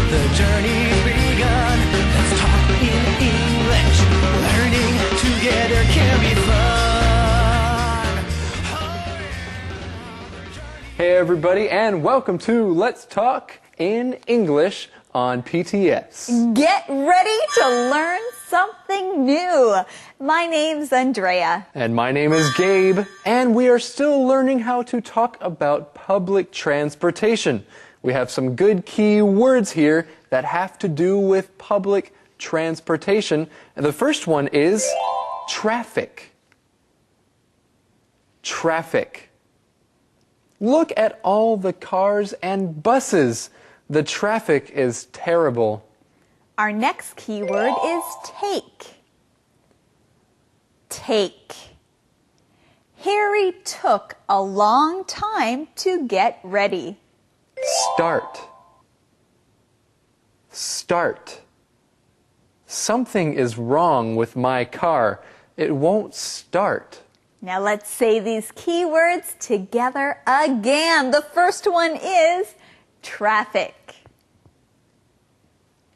the journey begun. Let's talk in English. Learning together can be fun. Hey everybody, and welcome to Let's Talk in English on PTS. Get ready to learn something new. My name's Andrea. And my name is Gabe, and we are still learning how to talk about public transportation. We have some good key words here that have to do with public transportation. And the first one is traffic. Traffic. Look at all the cars and buses. The traffic is terrible. Our next keyword is take. Take. Harry took a long time to get ready. Start. Start. Something is wrong with my car. It won't start. Now let's say these keywords together again. The first one is traffic.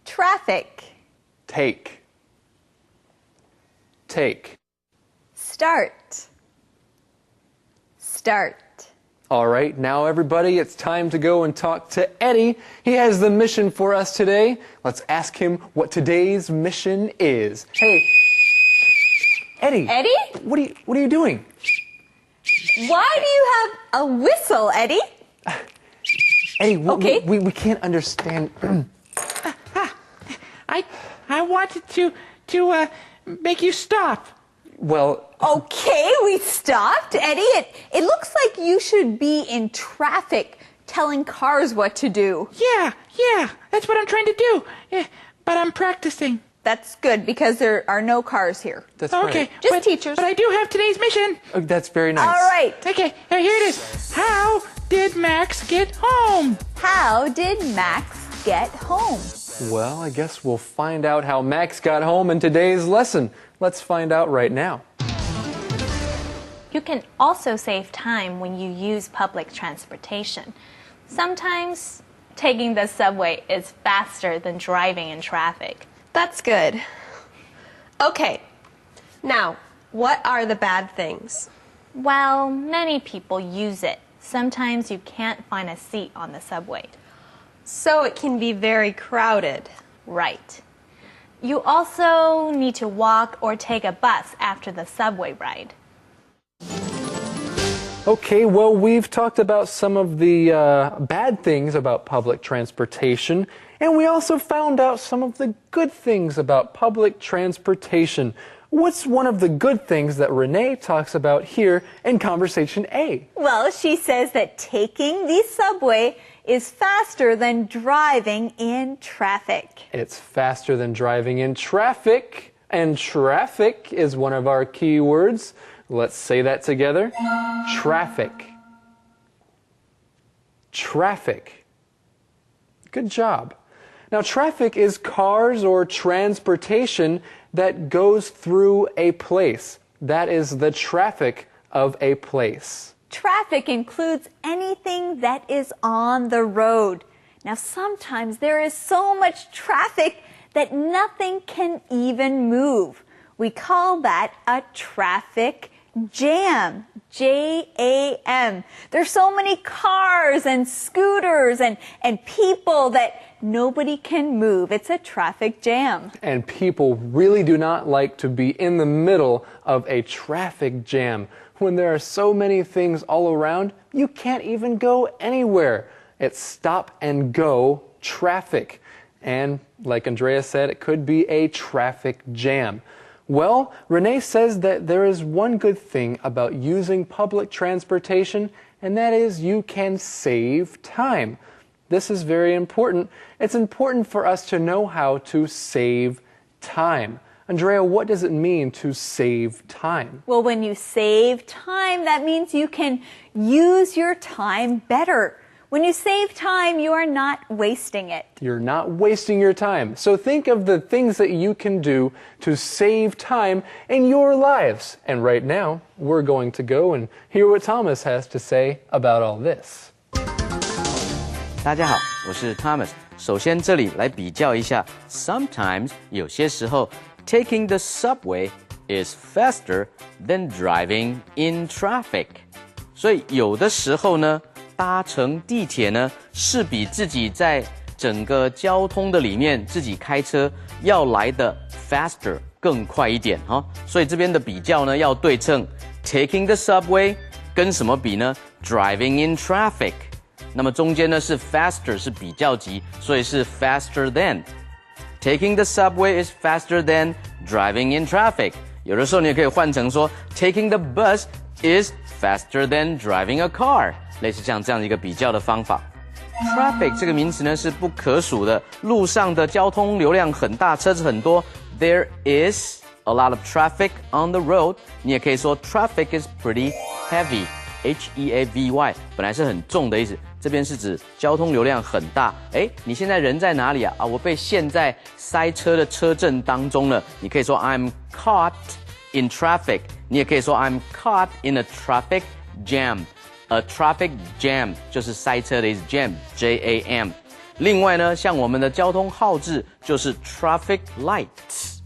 Traffic. Take. Take. Start. Start. All right, now everybody, it's time to go and talk to Eddie. He has the mission for us today. Let's ask him what today's mission is. Hey, Eddie. Eddie? What are you doing? Why do you have a whistle, Eddie? Eddie, Okay. we can't understand. I wanted to make you stop. Well, Okay, we stopped. Eddie, it looks like you should be in traffic telling cars what to do. Yeah, that's what I'm trying to do. Yeah, but I'm practicing. That's good because there are no cars here. that's Okay, right. Just teachers. But I do have today's mission. Oh, that's very nice. All right. Okay, here it is. How did Max get home? How did Max get home? Well, I guess we'll find out how Max got home in today's lesson. Let's find out right now. You can also save time when you use public transportation. Sometimes taking the subway is faster than driving in traffic. That's good. Okay, now, what are the bad things? Well, many people use it. Sometimes you can't find a seat on the subway. So it can be very crowded. Right. You also need to walk or take a bus after the subway ride. Okay, well, we've talked about some of the bad things about public transportation, and we also found out some of the good things about public transportation. What's one of the good things that Renee talks about here in Conversation A? Well, she says that taking the subway is faster than driving in traffic. It's faster than driving in traffic, and traffic is one of our key words. Let's say that together. Traffic. Traffic. Good job. Now, traffic is cars or transportation that goes through a place. That is the traffic of a place. Traffic includes anything that is on the road. Now, sometimes there is so much traffic that nothing can even move. We call that a traffic jam. J-A-M. There's so many cars and scooters and people that nobody can move. It's a traffic jam. And people really do not like to be in the middle of a traffic jam. When there are so many things all around, you can't even go anywhere. It's stop and go traffic. And like Andrea said, it could be a traffic jam. Well, Renee says that there is one good thing about using public transportation, and that is you can save time. This is very important. It's important for us to know how to save time. Andrea, what does it mean to save time? Well, when you save time, that means you can use your time better. When you save time, you are not wasting it. You're not wasting your time. So think of the things that you can do to save time in your lives. And right now, we're going to go and hear what Thomas has to say about all this. 大家好，我是 Thomas。首先这里来比较一下 ，sometimes 有些时候 taking the subway is faster than driving in traffic。所以有的时候呢，搭乘地铁呢是比自己在整个交通的里面自己开车要来的 faster 更快一点哈。所以这边的比较呢要对称 ，taking the subway 跟什么比呢 ？driving in traffic。那么中间呢是 faster 是比较级，所以是 faster than。Taking the subway is faster than driving in traffic。有的时候你也可以换成说 taking the bus is faster than driving a car， 类似像这样的一个比较的方法。Traffic 这个名词呢是不可数的，路上的交通流量很大，车子很多。There is a lot of traffic on the road。你也可以说 traffic is pretty heavy。Heavy 本来是很重的意思，这边是指交通流量很大。你现在人在哪里啊？我被陷在塞车的车阵当中了。你可以说 I'm caught in traffic。你也可以说 I'm caught in a traffic jam。A traffic jam 就是塞车的意思 ，jam。另外呢，像我们的交通号志就是 traffic lights。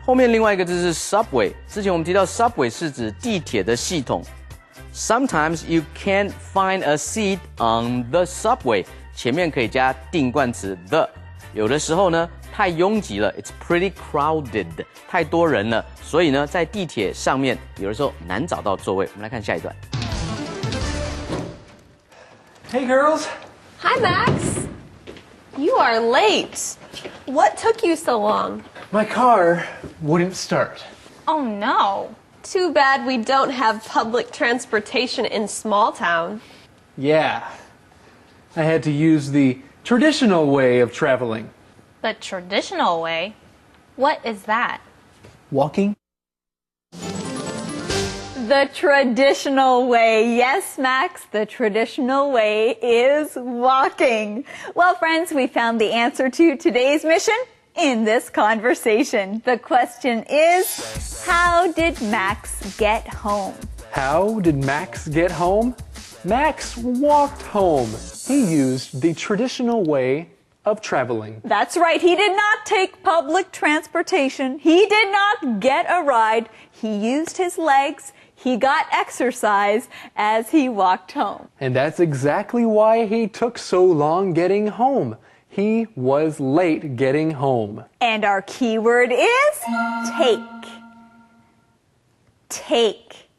后面另外一个字是 subway。之前我们提到 subway 是指地铁的系统。Sometimes you can't find a seat on the subway。前面可以加定冠词 the。有的时候呢，太拥挤了 ，it's pretty crowded， 太多人了，所以呢，在地铁上面有的时候难找到座位。我们来看下一段。Hey, girls. Hi, Max. You are late. What took you so long? My car wouldn't start. Oh no. Too bad we don't have public transportation in small town. Yeah. I had to use the traditional way of traveling. The traditional way? What is that? Walking? The traditional way. Yes, Max, the traditional way is walking. Well, friends, we found the answer to today's mission in this conversation. The question is, how did Max get home? How did Max get home? Max walked home. He used the traditional way of traveling. That's right. He did not take public transportation. He did not get a ride. He used his legs. He got exercise as he walked home. And that's exactly why he took so long getting home. He was late getting home. And our key word is take. Take.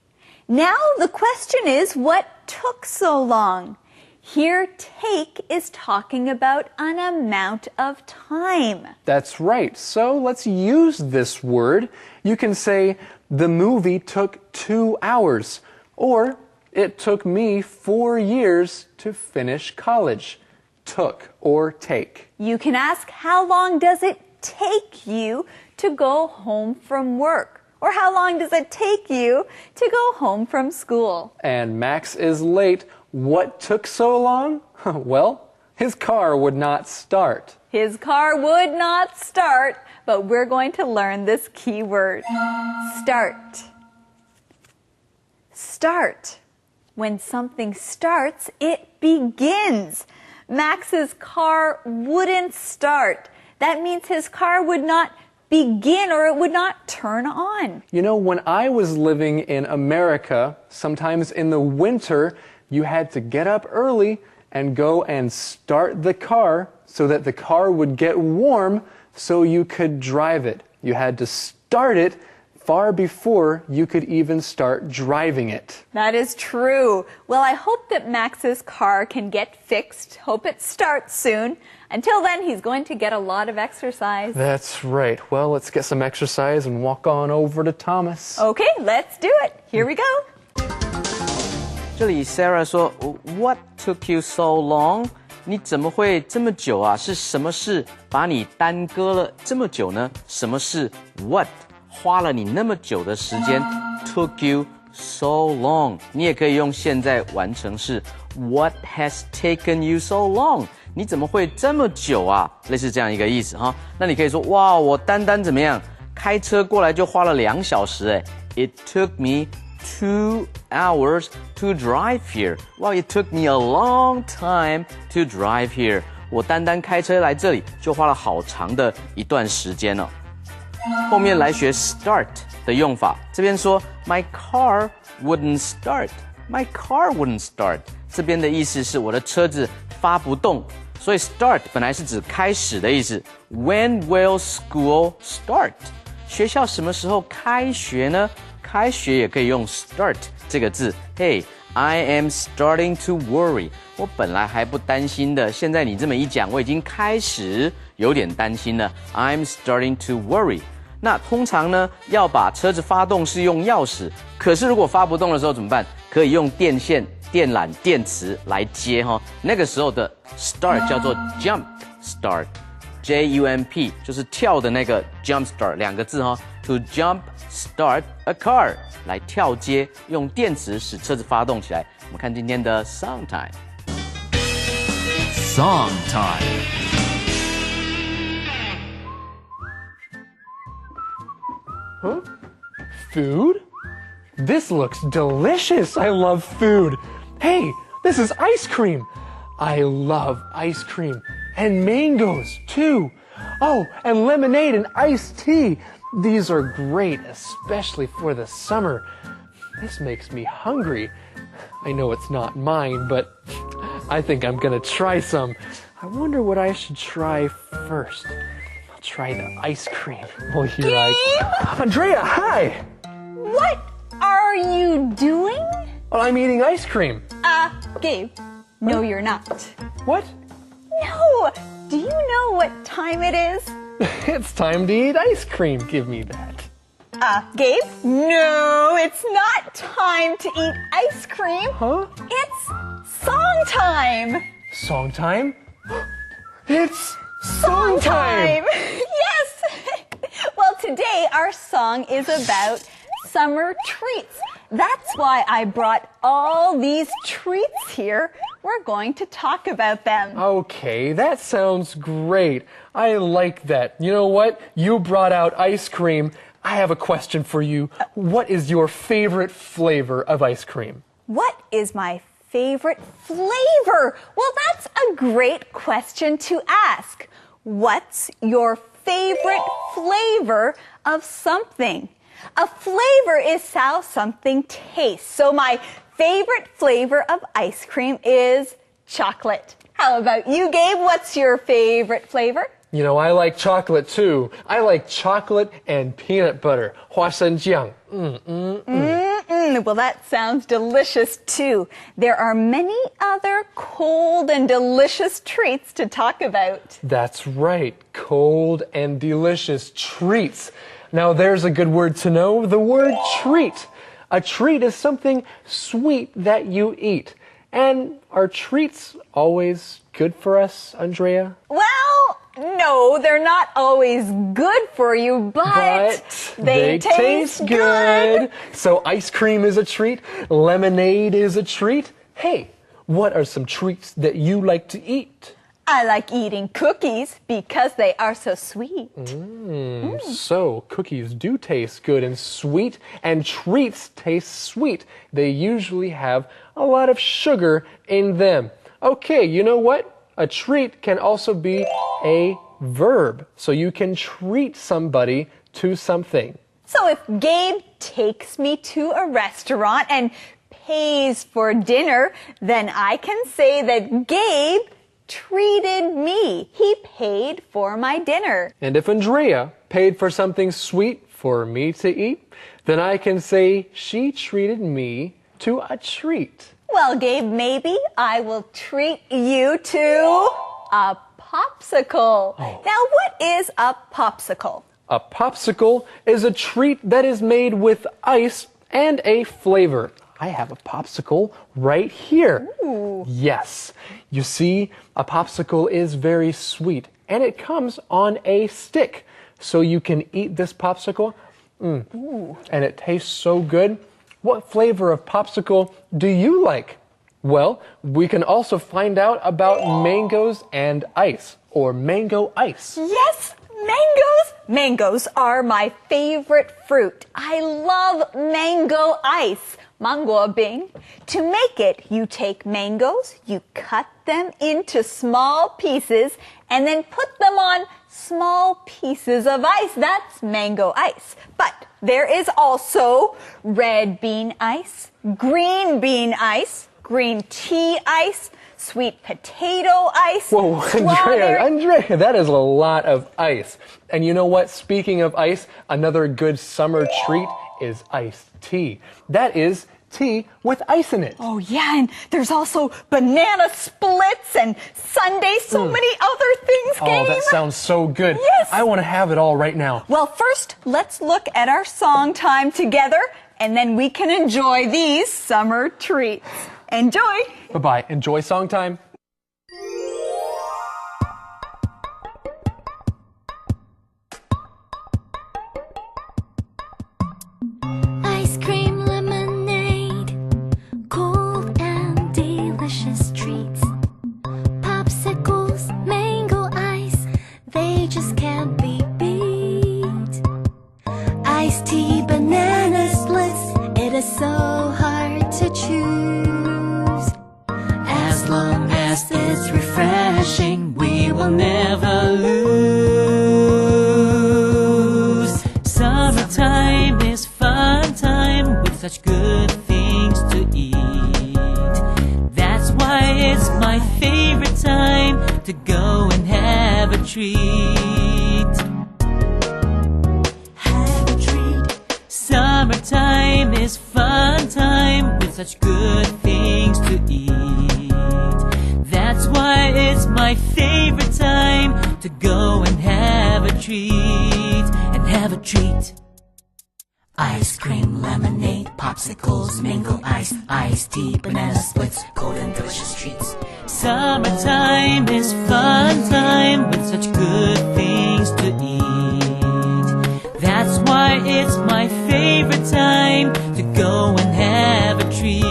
Now the question is, what took so long? Here, take is talking about an amount of time. That's right. So let's use this word. You can say, the movie took 2 hours, or it took me 4 years to finish college. Took or take. You can ask, how long does it take you to go home from work? Or how long does it take you to go home from school? And Max is late. What took so long? Well, his car would not start. His car would not start, but we're going to learn this key word. Start. Start. When something starts, it begins. Max's car wouldn't start. That means his car would not begin or it would not turn on. You know, when I was living in America, sometimes in the winter, you had to get up early and go and start the car so that the car would get warm so you could drive it. You had to start it far before you could even start driving it. That is true. Well, I hope that Max's car can get fixed. Hope it starts soon. Until then, he's going to get a lot of exercise. That's right. Well, let's get some exercise and walk on over to Thomas. Okay, let's do it. Here we go. 这里 Sarah 说 What took you so long? 你怎么会这么久啊？是什么事把你耽搁了这么久呢？什么事 What 花了你那么久的时间 took you so long? 你也可以用现在完成式 What has taken you so long? 你怎么会这么久啊？类似这样一个意思哈。那你可以说哇，我单单怎么样？开车过来就花了2小时哎。It took me 2 hours to drive here. Well, it took me a long time to drive here. 我单单开车来这里就花了好长的一段时间哦。后面来学 start 的用法，这边说 My car wouldn't start. My car wouldn't start. 这边的意思是我的车子发不动，所以 start 本来是指开始的意思。When will school start? 学校什么时候开学呢？开学也可以用 start 这个字。Hey, I am starting to worry. 我本来还不担心的，现在你这么一讲，我已经开始有点担心了。I'm starting to worry. 那通常呢，要把车子发动是用钥匙，可是如果发不动的时候怎么办？可以用电线、电缆、电池来接哈。那个时候的 start 叫做 jump start, J-U-M-P 就是跳的那个 jump start 两个字哈。To jump start a car 来跳接，用电池使车子发动起来。我们看今天的 song time. Song time. Huh? Food? This looks delicious. I love food. Hey, this is ice cream. I love ice cream. And mangoes, too. Oh, and lemonade and iced tea. These are great, especially for the summer. This makes me hungry. I know it's not mine, but I think I'm gonna try some. I wonder what I should try first. I'll try the ice cream. Will you like... Andrea, hi! What are you doing? Well, I'm eating ice cream. Gabe. No, you're not. What? No! Do you know what time it is? It's time to eat ice cream. Give me that. Gabe? No, it's not time to eat ice cream. Huh? It's song time. Song time? It's song time! Yes! Well, today our song is about summer treats. That's why I brought all these treats here. We're going to talk about them. Okay, that sounds great. I like that. You know what? You brought out ice cream. I have a question for you. What is your favorite flavor of ice cream? What is my favorite flavor? Well, that's a great question to ask. What's your favorite flavor of something? A flavor is how something tastes. So my favorite flavor of ice cream is chocolate. How about you, Gabe? What's your favorite flavor? You know, I like chocolate too. I like chocolate and peanut butter. 花生酱. Well, that sounds delicious too. There are many other cold and delicious treats to talk about. That's right. Cold and delicious treats. Now there's a good word to know, the word treat. A treat is something sweet that you eat. And are treats always good for us, Andrea? Well, no, they're not always good for you, but they taste good. So ice cream is a treat, lemonade is a treat. Hey, what are some treats that you like to eat? I like eating cookies because they are so sweet. So cookies do taste good and sweet, and treats taste sweet. They usually have a lot of sugar in them. Okay, you know what? A treat can also be a verb. So you can treat somebody to something. So if Gabe takes me to a restaurant and pays for dinner, then I can say that Gabe treated me. He paid for my dinner. And if Andrea paid for something sweet for me to eat, then I can say she treated me to a treat. Well, Gabe, maybe I will treat you to a popsicle. Now, what is a popsicle? A popsicle is a treat that is made with ice and a flavor. I have a popsicle right here. Ooh. Yes. You see, a popsicle is very sweet and it comes on a stick. So you can eat this popsicle. And it tastes so good. What flavor of popsicle do you like? Well, we can also find out about mangoes and ice, or mango ice. Yes, Mangoes? Mangoes are my favorite fruit. I love mango ice. Mango bing. To make it, you take mangoes, you cut them into small pieces, and then put them on small pieces of ice. That's mango ice. But there is also red bean ice, green bean ice, green tea ice, sweet potato ice. Whoa, Andrea, that is a lot of ice. And you know what? Speaking of ice, another good summer treat is iced tea. That is tea with ice in it. Oh yeah, and there's also banana splits and sundaes, so many other things, Oh, that sounds so good. Yes. I want to have it all right now. Well, first, let's look at our song time together, and then we can enjoy these summer treats. Enjoy! Bye-bye. Enjoy song time. Ice cream lemonade, cold and delicious treats. Popsicles, mango ice, they just can't be beat. Iced tea, banana splits, it is so hard to choose. As long as it's refreshing, we will never lose. Summertime is fun time with such good things to eat. That's why it's my favorite time to go and have a treat. Have a treat. Summertime is fun time with such good things to eat. That's why it's my favorite time to go and have a treat. And have a treat. Ice cream, lemonade, popsicles, mango ice, iced tea, banana splits, cold and delicious treats. Summertime is fun time with such good things to eat. That's why it's my favorite time to go and have a treat.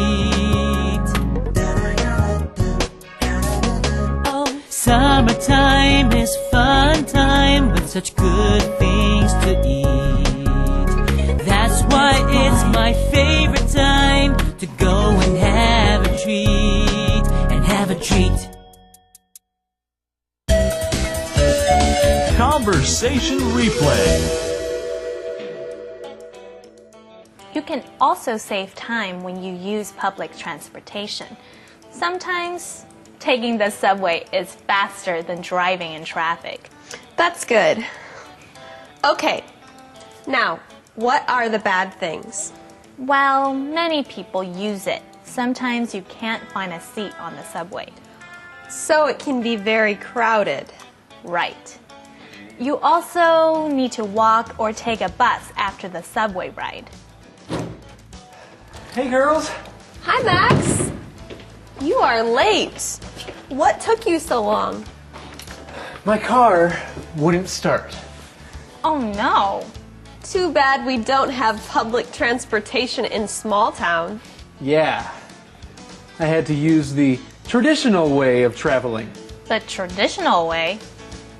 Oh, summertime is fun time with such good things to eat. That's why it's my favorite time to go and have a treat. And have a treat. Conversation replay. You can also save time when you use public transportation. Sometimes taking the subway is faster than driving in traffic. That's good. Okay, now, what are the bad things? Well, many people use it. Sometimes you can't find a seat on the subway. So it can be very crowded. Right. You also need to walk or take a bus after the subway ride. Hey, girls. Hi, Max. You are late. What took you so long? My car wouldn't start. Oh no. Too bad we don't have public transportation in small town. Yeah. I had to use the traditional way of traveling. The traditional way?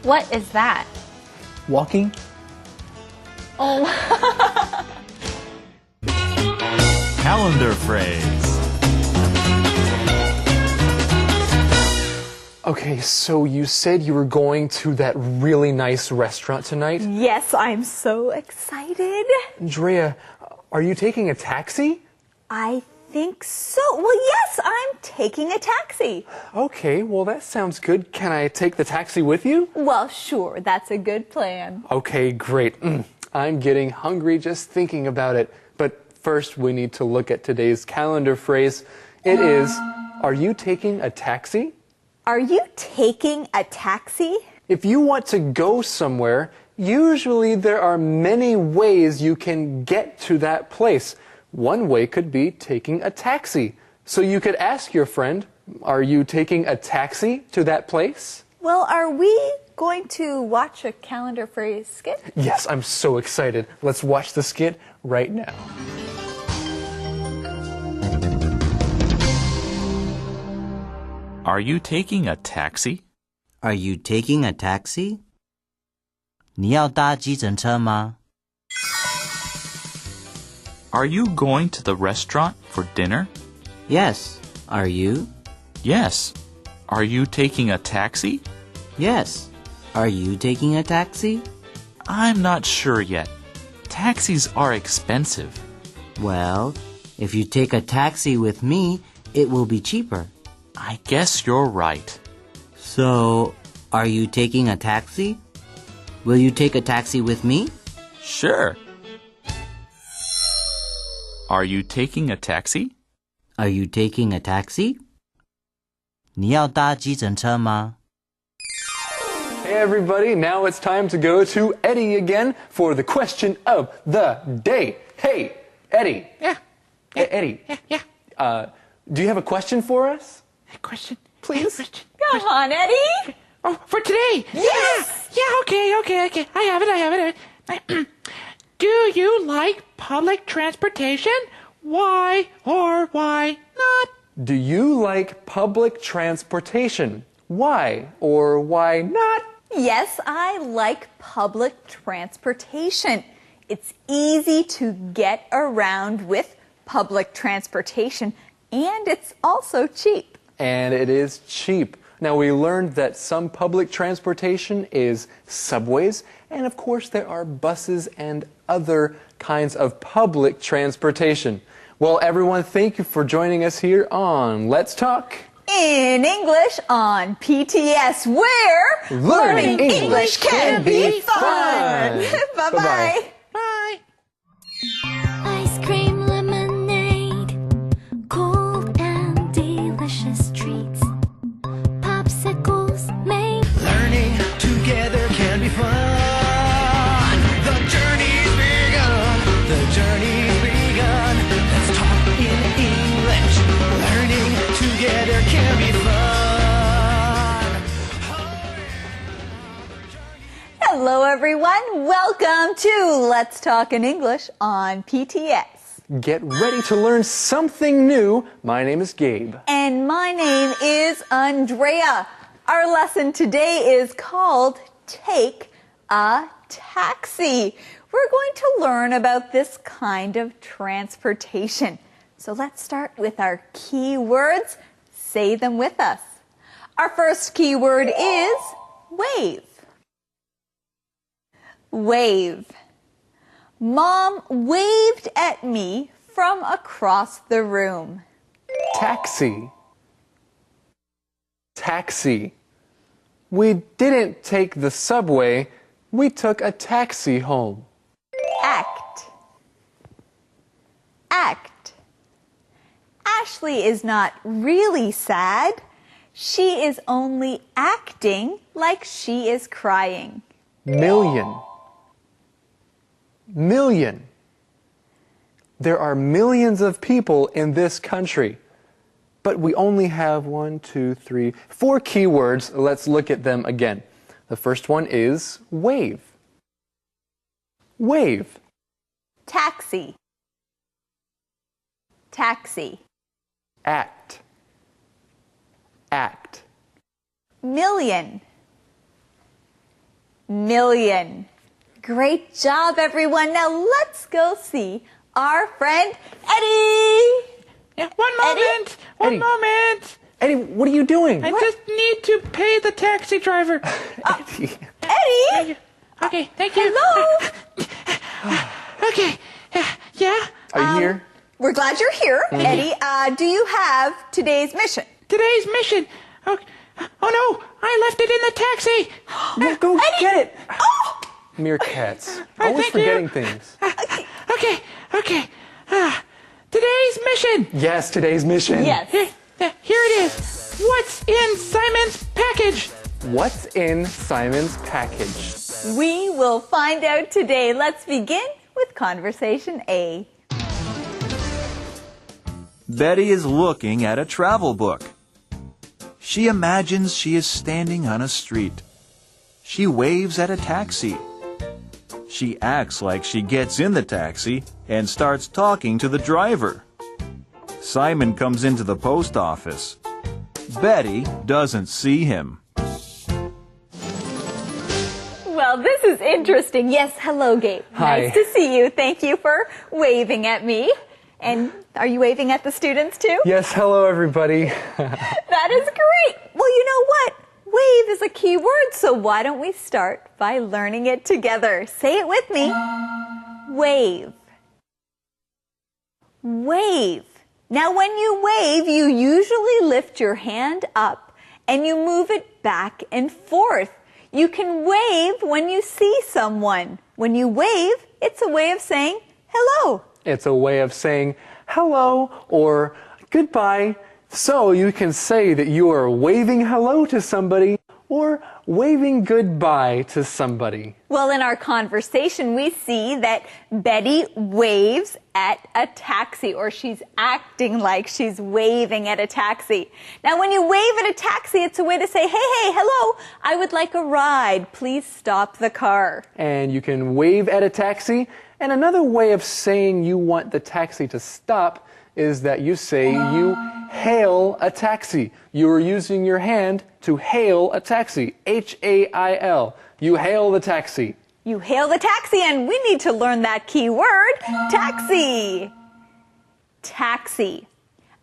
What is that? Walking? Oh. Calendar phrase. Okay, so you said you were going to that really nice restaurant tonight? Yes, I'm so excited. Andrea, are you taking a taxi? I think so. Well, yes, I'm taking a taxi. Okay, well, that sounds good. Can I take the taxi with you? Well, sure, that's a good plan. Okay, great. I'm getting hungry just thinking about it. But first, we need to look at today's calendar phrase. It is, are you taking a taxi? Are you taking a taxi? If you want to go somewhere, usually there are many ways you can get to that place. One way could be taking a taxi. So you could ask your friend, are you taking a taxi to that place? Well, are we going to watch a calendar phrase skit? Yes, I'm so excited. Let's watch the skit right now. Are you taking a taxi? Are you taking a taxi? 你要搭计程车吗？ Are you going to the restaurant for dinner? Yes. Are you? Yes. Are you taking a taxi? Yes. Are you taking a taxi? I'm not sure yet. Taxis are expensive. Well, if you take a taxi with me, it will be cheaper. I guess you're right. So, are you taking a taxi? Will you take a taxi with me? Sure. Are you taking a taxi? Are you taking a taxi? 你要搭计程车吗？ Hey everybody, now it's time to go to Eddie again for the question of the day. Hey, Eddie. Yeah. Hey, Eddie. Yeah. Do you have a question for us? A question. Please. Question. Come on, Eddie. Oh, for today? Yes. Yeah, okay. I have it. Do you like public transportation? Why or why not? Do you like public transportation? Why or why not? Yes, I like public transportation. It's easy to get around with public transportation, and it's also cheap. And it is cheap. Now, we learned that some public transportation is subways, and of course there are buses and other kinds of public transportation. Well, everyone, thank you for joining us here on Let's Talk In English on PTS, where Learning English can be fun. Bye-bye. Bye. Ice cream lemonade, cold and delicious treats. Popsicles make learning together can be fun. The journey's begun. The journey's begun. Let's talk in English. Learning together can be fun. Hello, everyone. Welcome to Let's Talk in English on PTS. Get ready to learn something new. My name is Gabe. And my name is Andrea. Our lesson today is called Take a Taxi. We're going to learn about this kind of transportation. So let's start with our key words. Say them with us. Our first key word is wave. Wave. Mom waved at me from across the room. Taxi. Taxi. We didn't take the subway. We took a taxi home. Act. Act. Ashley is not really sad. She is only acting like she is crying. Million. Million. There are millions of people in this country, but we only have 4 keywords. Let's look at them again. The first one is wave. Wave. Taxi. Taxi. Act. Act. Million. Million. Great job, everyone. Now let's go see our friend Eddie. Yeah, one moment. Eddie. One moment. Eddie, what are you doing? I just need to pay the taxi driver. Eddie. Eddie. Okay, thank you. Hello. Okay. Yeah? Are you here? We're glad you're here. Eddie, do you have today's mission? Today's mission. Oh no, I left it in the taxi. No, go Eddie. get it. Oh. Meerkats. Always thank you. forgetting things. Okay. Today's mission. Yes, today's mission. Yes. Here it is. What's in Simon's package? What's in Simon's package? We will find out today. Let's begin with Conversation A. Betty is looking at a travel book. She imagines she is standing on a street. She waves at a taxi. She acts like she gets in the taxi and starts talking to the driver. Simon comes into the post office. Betty doesn't see him. Well, this is interesting. Yes, hello, Gabe. Hi. Nice to see you. Thank you for waving at me. And are you waving at the students too? Yes, hello everybody. That is great. Well, you know what? Wave is a key word, so why don't we start by learning it together? Say it with me. Wave. Wave. Now, when you wave, you usually lift your hand up and you move it back and forth. You can wave when you see someone. When you wave, it's a way of saying hello. It's a way of saying hello or goodbye. So you can say that you are waving hello to somebody or waving goodbye to somebody. Well, in our conversation, we see that Betty waves at a taxi, or she's acting like she's waving at a taxi. Now, when you wave at a taxi, it's a way to say, hey, hello, I would like a ride. Please stop the car. And you can wave at a taxi. And another way of saying you want the taxi to stop is that you say you hail a taxi. You are using your hand to hail a taxi. H-A-I-L. You hail the taxi. You hail the taxi, and we need to learn that key word, taxi. Taxi.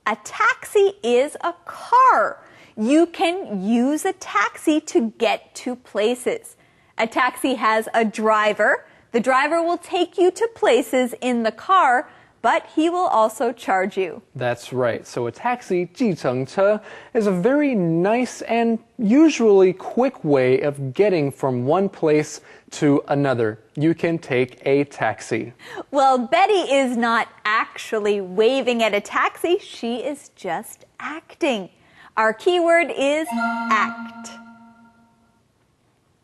A taxi is a car. You can use a taxi to get to places. A taxi has a driver. The driver will take you to places in the car, but he will also charge you. That's right. So a taxi, 计程车, is a very nice and usually quick way of getting from one place to another. You can take a taxi. Well, Betty is not actually waving at a taxi. She is just acting. Our key word is act.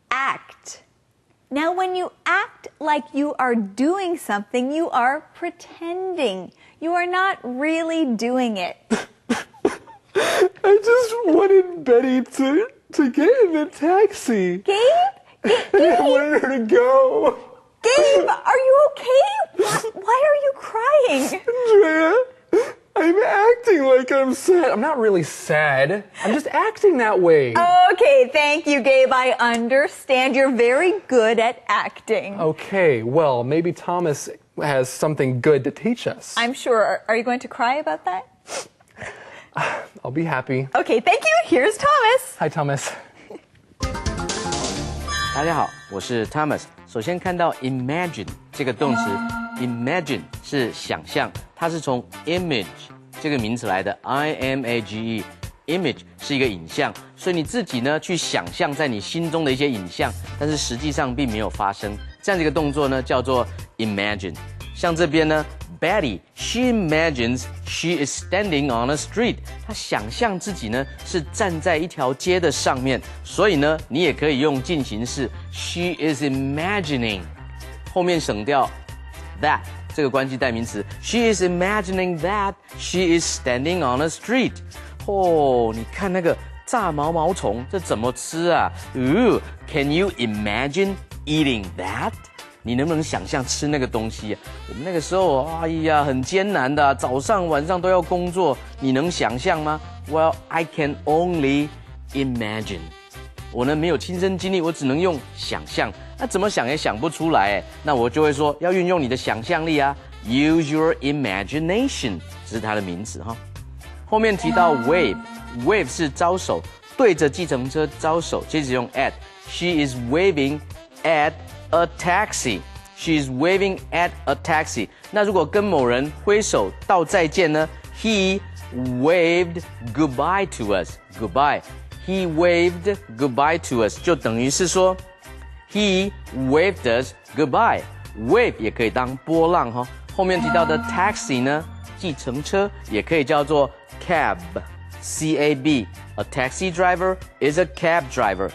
Act. Now, when you act like you are doing something, you are pretending. You are not really doing it. I just wanted Betty to get in the taxi. Gabe? I wanted her to go. Gabe, are you okay? Why are you crying? Andrea, I'm acting like I'm sad. I'm not really sad. I'm just acting that way. Okay, thank you, Gabe. I understand. You're very good at acting. Okay, well, maybe Thomas has something good to teach us. I'm sure. Are you going to cry about that? I'll be happy. Okay, thank you. Here's Thomas. Hi, Thomas. 大家好，我是 Thomas。首先看到 imagine 这个动词 ，imagine 是想象，它是从 image 这个名词来的 ，image。image 是一个影像，所以你自己呢去想象在你心中的一些影像，但是实际上并没有发生。这样的一个动作呢叫做 imagine。像这边呢 ，Betty she imagines she is standing on a street。她想象自己呢是站在一条街的上面，所以呢你也可以用进行式 she is imagining， 后面省掉 that 这个关系代名词 she is imagining that she is standing on a street。哦，你看那个炸毛毛虫，这怎么吃啊？Can you imagine eating that？ 你能不能想象吃那个东西啊？我们那个时候，哎呀，很艰难的，早上晚上都要工作，你能想象吗 ？Well, I can only imagine。我呢没有亲身经历，我只能用想象。那怎么想也想不出来，那我就会说要运用你的想象力啊 ，use your imagination， 这是它的名词哈。后面提到 wave 是招手，对着计程车招手，接着用 at。She is waving at a taxi. She is waving at a taxi. 那如果跟某人挥手道再见呢 ？He waved goodbye to us. Goodbye. He waved goodbye to us. 就等于是说 He waved us goodbye. Wave 也可以当波浪哈。后面提到的 taxi 呢，计程车也可以叫做 cab. C-A-B. A taxi driver is a cab driver.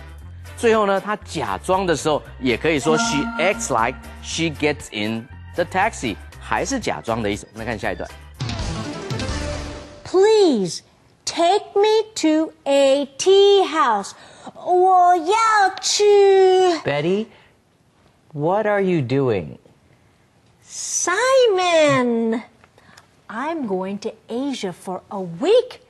最后呢，他假装的时候也可以说 she acts like she gets in the taxi， 还是假装的意思。我们来看下一段。Please take me to a tea house. 我要去。Betty, what are you doing? Simon, I'm going to Asia for a week.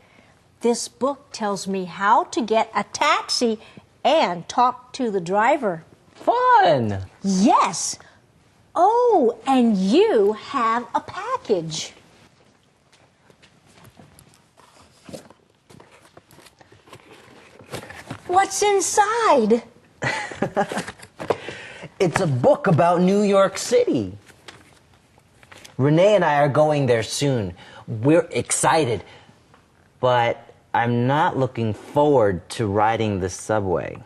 This book tells me how to get a taxi and talk to the driver. Fun! fun. Yes. Oh, and you have a package. What's inside? It's a book about New York City. Renee and I are going there soon. We're excited. But I'm not looking forward to riding the subway.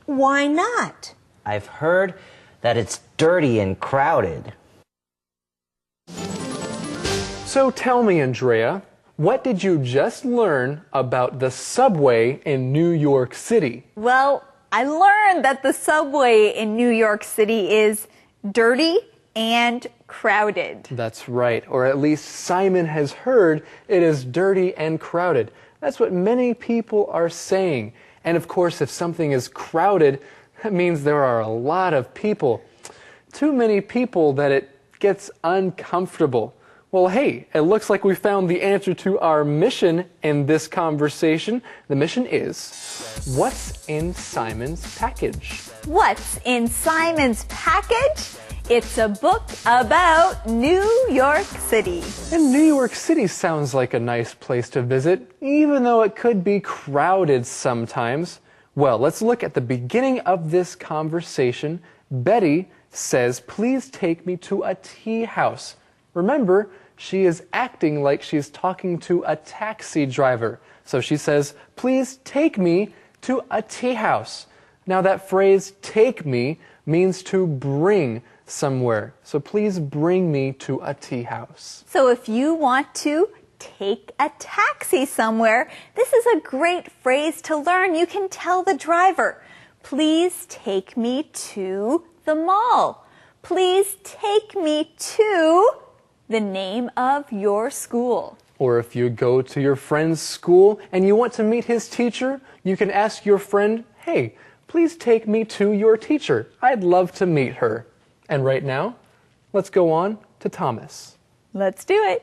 Why not? I've heard that it's dirty and crowded. So tell me, Andrea, what did you just learn about the subway in New York City? Well, I learned that the subway in New York City is dirty and crowded. That's right, or at least Simon has heard it is dirty and crowded. That's what many people are saying. And of course, if something is crowded, that means there are a lot of people. Too many people that it gets uncomfortable. Well, hey, it looks like we found the answer to our mission in this conversation. The mission is, what's in Simon's package? What's in Simon's package? It's a book about New York City. And New York City sounds like a nice place to visit, even though it could be crowded sometimes. Well, let's look at the beginning of this conversation. Betty says, please take me to a tea house. Remember, she is acting like she's talking to a taxi driver. So she says, please take me to a tea house. Now that phrase, take me, means to bring somewhere. So please bring me to a tea house. So if you want to take a taxi somewhere, this is a great phrase to learn. You can tell the driver, please take me to the mall. Please take me to the name of your school. Or if you go to your friend's school and you want to meet his teacher, you can ask your friend, hey, please take me to your teacher. I'd love to meet her. And right now, let's go on to Thomas. Let's do it.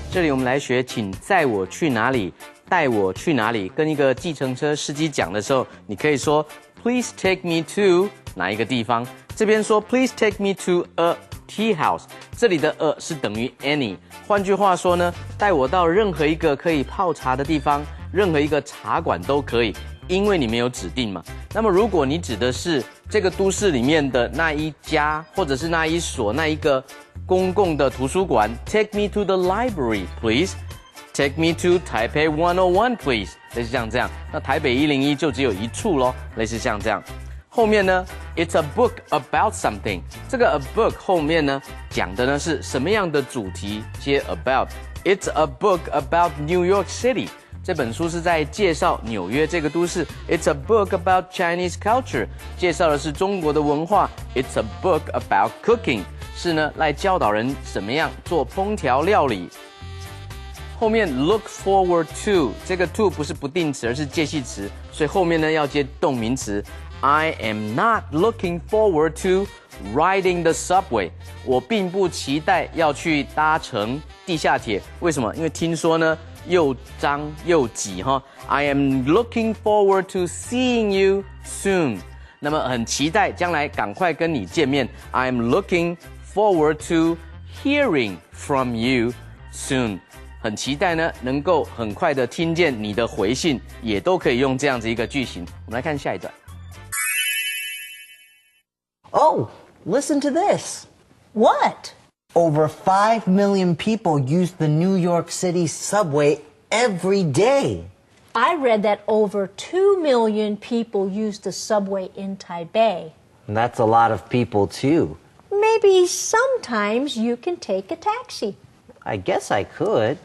这里我们来学，请载我去哪里，带我去哪里。跟一个计程车司机讲的时候，你可以说 Please take me to 哪一个地方。这边说 Please take me to a tea house， 这里的 a 是等于 any。换句话说呢，带我到任何一个可以泡茶的地方，任何一个茶馆都可以，因为你没有指定嘛。那么如果你指的是这个都市里面的那一家，或者是那一所那一个公共的图书馆 ，Take me to the library, please. Take me to Taipei 101, please. 类似像这样，那台北101就只有一处咯，类似像这样。后面呢 ，It's a book about something. 这个 a book 后面呢讲的呢是什么样的主题？接 about. It's a book about New York City. 这本书是在介绍纽约这个都市。It's a book about Chinese culture. 介绍的是中国的文化。It's a book about cooking. 是呢来教导人怎么样做烹调料理。后面 look forward to 这个 to 不是不定词，而是介系词，所以后面呢要接动名词。I am not looking forward to riding the subway. 我并不期待要去搭乘地下铁。为什么？因为听说呢又脏又挤哈。I am looking forward to seeing you soon. 那么很期待将来赶快跟你见面。I am looking forward to hearing from you soon. 很期待呢能够很快的听见你的回信，也都可以用这样子一个句型。我们来看下一段。Oh, listen to this. What? Over 5 million people use the New York City subway every day. I read that over 2 million people use the subway in Taipei. That's a lot of people, too. Maybe sometimes you can take a taxi. I guess I could.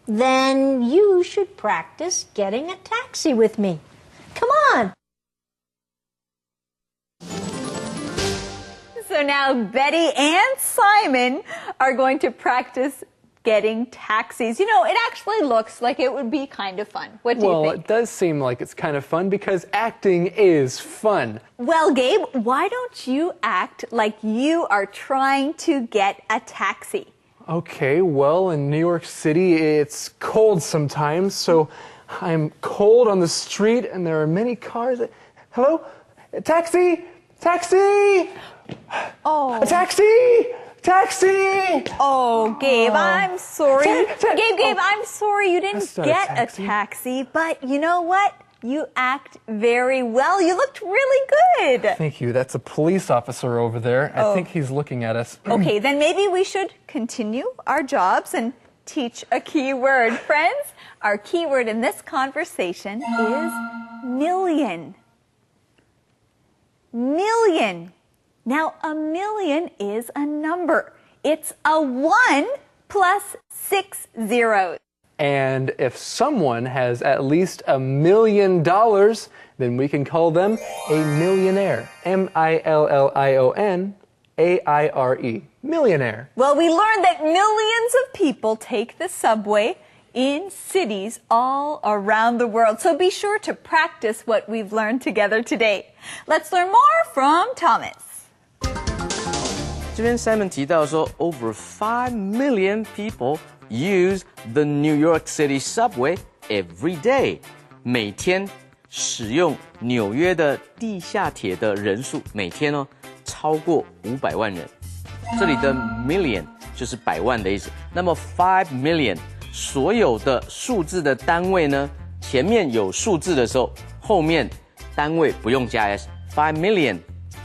Then you should practice getting a taxi with me. Come on. So now Betty and Simon are going to practice getting taxis. You know, it actually looks like it would be kind of fun. What do you Well, think? it does seem like it's kind of fun because acting is fun. Well, Gabe, why don't you act like you are trying to get a taxi? Okay, well, in New York City, it's cold sometimes, so I'm cold on the street and there are many cars. Hello? Taxi? Taxi! Oh. A taxi! Taxi! Oh, Gabe, I'm sorry. Gabe, I'm sorry you didn't That's not get a taxi. but you know what? You act very well. You looked really good. Thank you. That's a police officer over there. I think he's looking at us. Okay, then maybe we should continue our jobs and teach a key word. Friends, our key word in this conversation is million. Million. Now, a million is a number. It's a 1 plus 6 zeros. And if someone has at least $1 million, then we can call them a millionaire. M-I-L-L-I-O-N-A-I-R-E. Millionaire. Well, we learned that millions of people take the subway in cities all around the world. So be sure to practice what we've learned together today. Let's learn more from Thomas. 这边 Simon 提到说 over 5 million people use the New York City subway every day. 每天使用纽约的地下铁的人数，每天超过500万人。这里的 million 就是百万的意思。那么5 million 所有的数字的单位呢，前面有数字的时候，后面单位不用加 s。5 million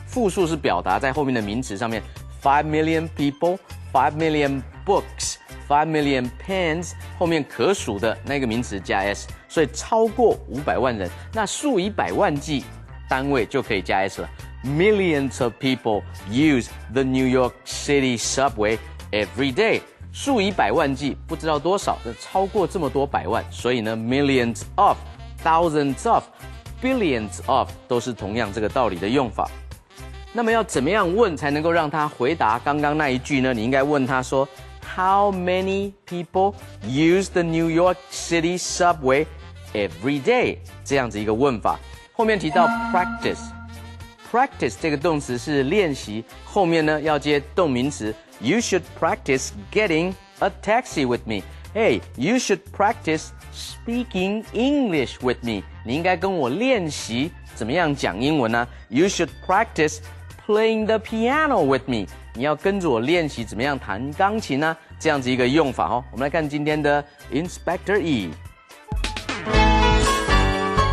复数是表达在后面的名词上面。5 million people, 5 million books, 5 million pens 后面可数的那个名词加 s， 所以超过500万人，那数以百万计单位就可以加 s 了。Millions of people use the New York City subway every day。数以百万计，不知道多少，超过这么多百万，所以呢 ，millions of, thousands of, billions of 都是同样这个道理的用法。那么要怎么样问才能够让他回答刚刚那一句呢？你应该问他说 ，How many people use the New York City subway every day？ 这样子一个问法。后面提到 practice 这个动词是练习，后面呢要接动名词。You should practice getting a taxi with me. Hey, you should practice speaking English with me. 你应该跟我练习怎么样讲英文呢？ You should practice playing the piano with me. 你要跟着我练习怎么样弹钢琴呢？这样子一个用法哦。我们来看今天的 Inspector E.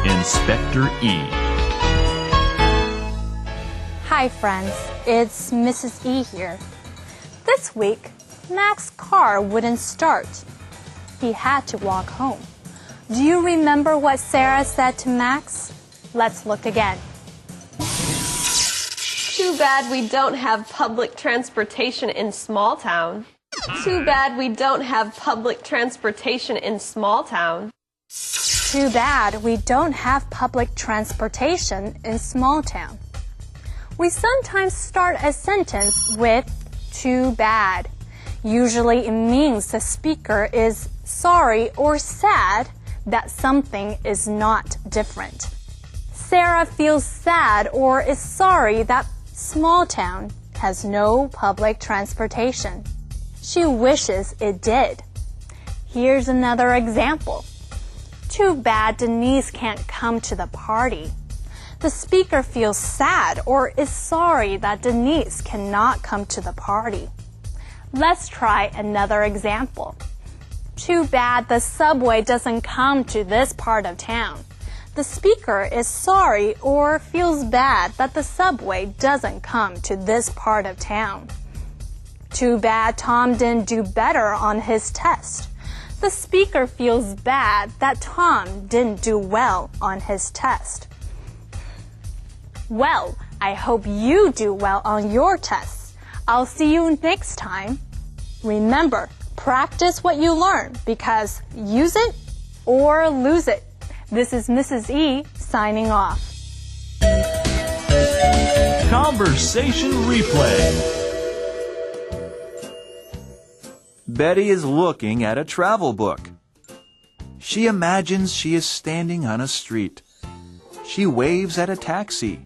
Inspector E. Hi friends, it's Mrs. E here. This week, Max's car wouldn't start. He had to walk home. Do you remember what Sarah said to Max? Let's look again. Too bad we don't have public transportation in small town. Too bad we don't have public transportation in small town. Too bad we don't have public transportation in small town. We sometimes start a sentence with too bad. Usually it means the speaker is sorry or sad that something is not different. Sarah feels sad or is sorry that small town has no public transportation. She wishes it did. Here's another example. Too bad Denise can't come to the party. The speaker feels sad or is sorry that Denise cannot come to the party. Let's try another example. Too bad the subway doesn't come to this part of town. The speaker is sorry or feels bad that the subway doesn't come to this part of town. Too bad Tom didn't do better on his test. The speaker feels bad that Tom didn't do well on his test. Well, I hope you do well on your tests. I'll see you next time. Remember, practice what you learn because use it or lose it. This is Mrs. E signing off. Conversation replay. Betty is looking at a travel book. She imagines she is standing on a street. She waves at a taxi.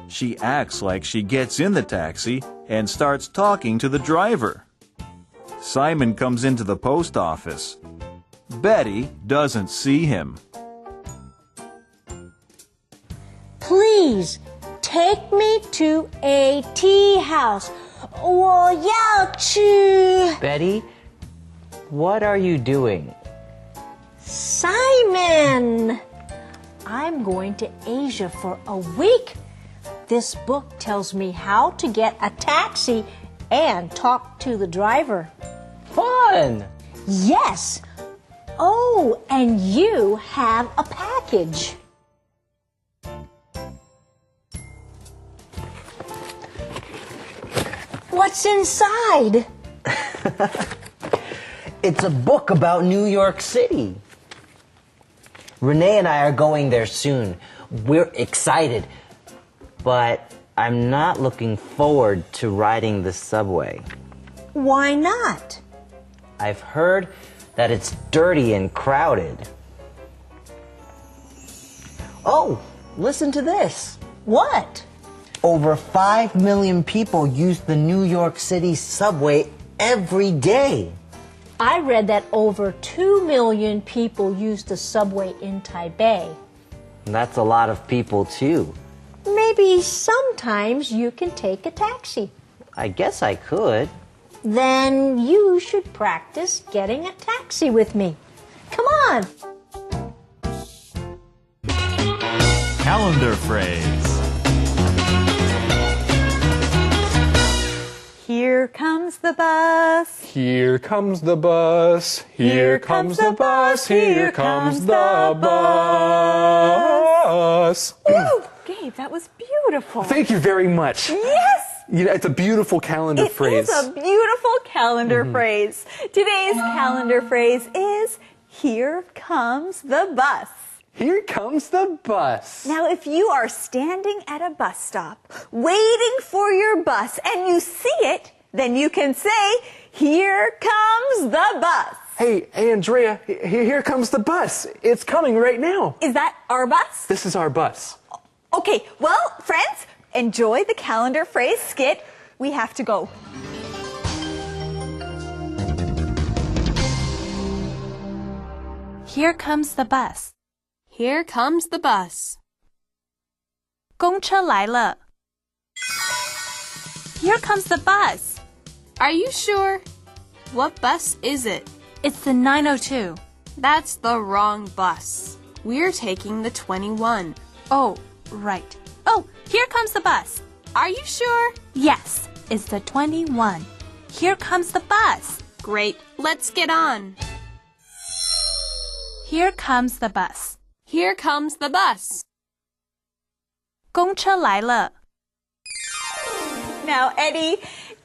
She acts like she gets in the taxi and starts talking to the driver. Simon comes into the post office. Betty doesn't see him. Please, take me to a tea house. 我要去 Betty, what are you doing? Simon. I'm going to Asia for a week. This book tells me how to get a taxi and talk to the driver. Fun! Yes. Oh, and you have a package. What's inside? It's a book about New York City. Renee and I are going there soon. We're excited. But I'm not looking forward to riding the subway. Why not? I've heard that it's dirty and crowded. Oh, listen to this. What? Over 5 million people use the New York City subway every day. I read that over 2 million people use the subway in Taipei. That's a lot of people, too. Maybe sometimes you can take a taxi. I guess I could. Then you should practice getting a taxi with me. Come on. Calendar phrase. Here comes the bus. Here comes the bus. Here comes the bus. Here comes the bus. Ooh, Gabe, that was beautiful. Thank you very much. Yes. You know, it's a beautiful calendar phrase. It is a beautiful calendar phrase. Today's calendar phrase is, here comes the bus. Here comes the bus. Now, if you are standing at a bus stop, waiting for your bus, and you see it, then you can say, here comes the bus. Hey, Andrea, here comes the bus. It's coming right now. Is that our bus? This is our bus. Okay, well, friends, enjoy the calendar phrase skit. We have to go. Here comes the bus. Here comes the bus. 公车来了. Here comes the bus. Are you sure? What bus is it? It's the 902. That's the wrong bus. We're taking the 21. Oh, right. Oh, here comes the bus. Are you sure? Yes, it's the 21. Here comes the bus. Great, let's get on. Here comes the bus. Here comes the bus. 公车来了. Now, Eddie,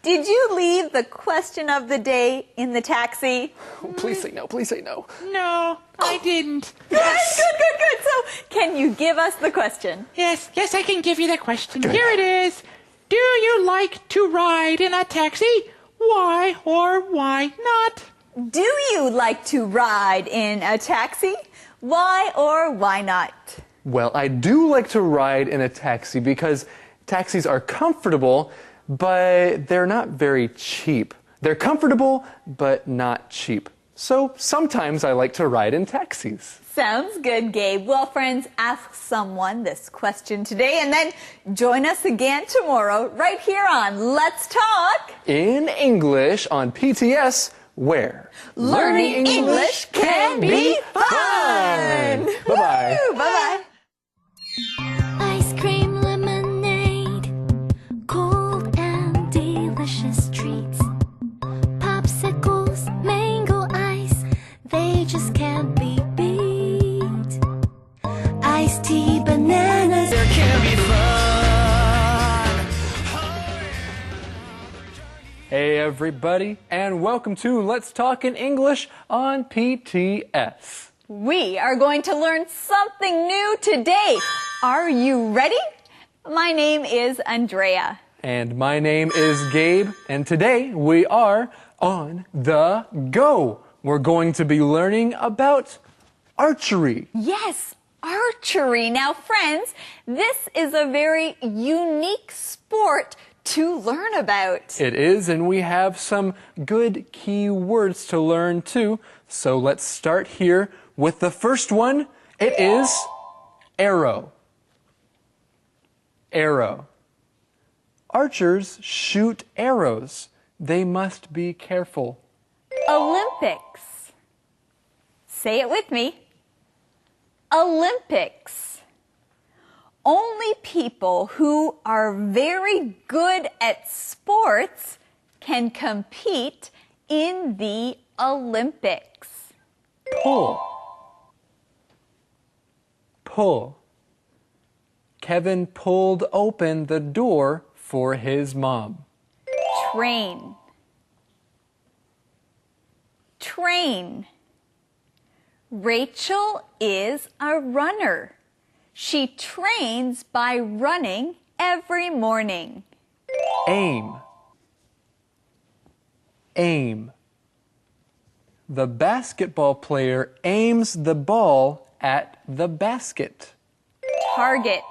did you leave the question of the day in the taxi? Oh, please say no, please say no. No, I didn't. Yes! Good. So, can you give us the question? Yes, I can give you the question. Here it is. Do you like to ride in a taxi? Why or why not? Do you like to ride in a taxi? Why or why not? Well, I do like to ride in a taxi because taxis are comfortable, but they're not very cheap. They're comfortable, but not cheap. So sometimes I like to ride in taxis. Sounds good, Gabe. Well, friends, ask someone this question today and then join us again tomorrow right here on Let's Talk In English on PTS, where Learning English can be fun. Bye-bye. Bye-bye. Ice cream lemonade, cold and delicious treats. Popsicles, mango ice, they just can't be beat. Iced tea, bananas. There can be fun. Hey everybody, and welcome to Let's Talk in English on PTS. We are going to learn something new today. Are you ready? My name is Andrea. And my name is Gabe, and today we are on the go. We're going to be learning about archery. Yes, archery. Now, friends, this is a very unique sport to learn about. It is, and we have some good key words to learn too. So let's start here with the first one. It is arrow. arrow. Archers shoot arrows. They must be careful. Olympics. Say it with me. Olympics. Only people who are very good at sports can compete in the Olympics. Pull. Pull. Kevin pulled open the door for his mom. Train. Train. Rachel is a runner. She trains by running every morning. Aim. Aim. The basketball player aims the ball at the basket. Target.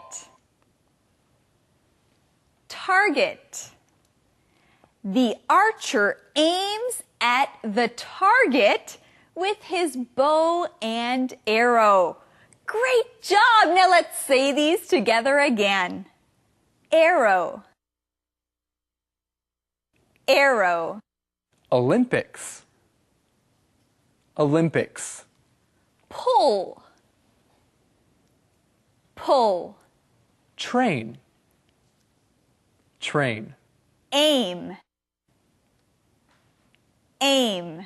Target. The archer aims at the target with his bow and arrow. Great job! Now let's say these together again. Arrow. Arrow. Olympics. Olympics. Pull. Pull. Train. Train. Aim. Aim.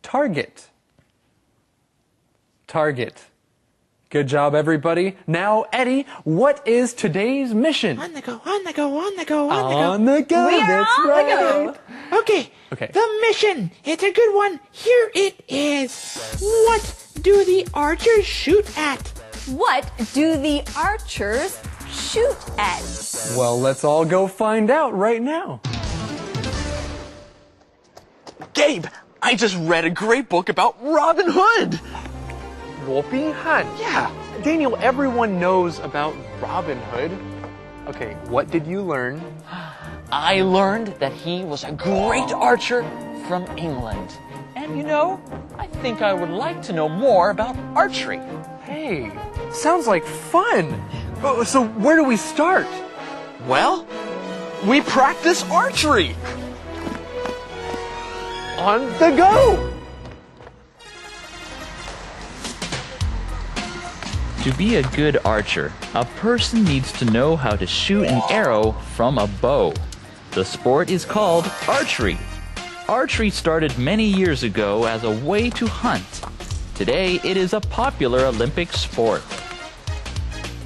Target. Target. Good job, everybody. Now, Eddie, what is today's mission? On the go, on the go, on the go, on the go. On the go, We are that's on the right. go. Okay. Okay. The mission. It's a good one. Here it is. What do the archers shoot at? What do the archers shoot at? Well, let's all go find out right now. Gabe, I just read a great book about Robin Hood. Robin Hood. Yeah. Daniel, everyone knows about Robin Hood. Okay, what did you learn? I learned that he was a great archer from England. And you know, I think I would like to know more about archery. Hey, sounds like fun. Oh, so where do we start? Well, we practice archery. On the go! To be a good archer, a person needs to know how to shoot an arrow from a bow. The sport is called archery. Archery started many years ago as a way to hunt. Today, it is a popular Olympic sport.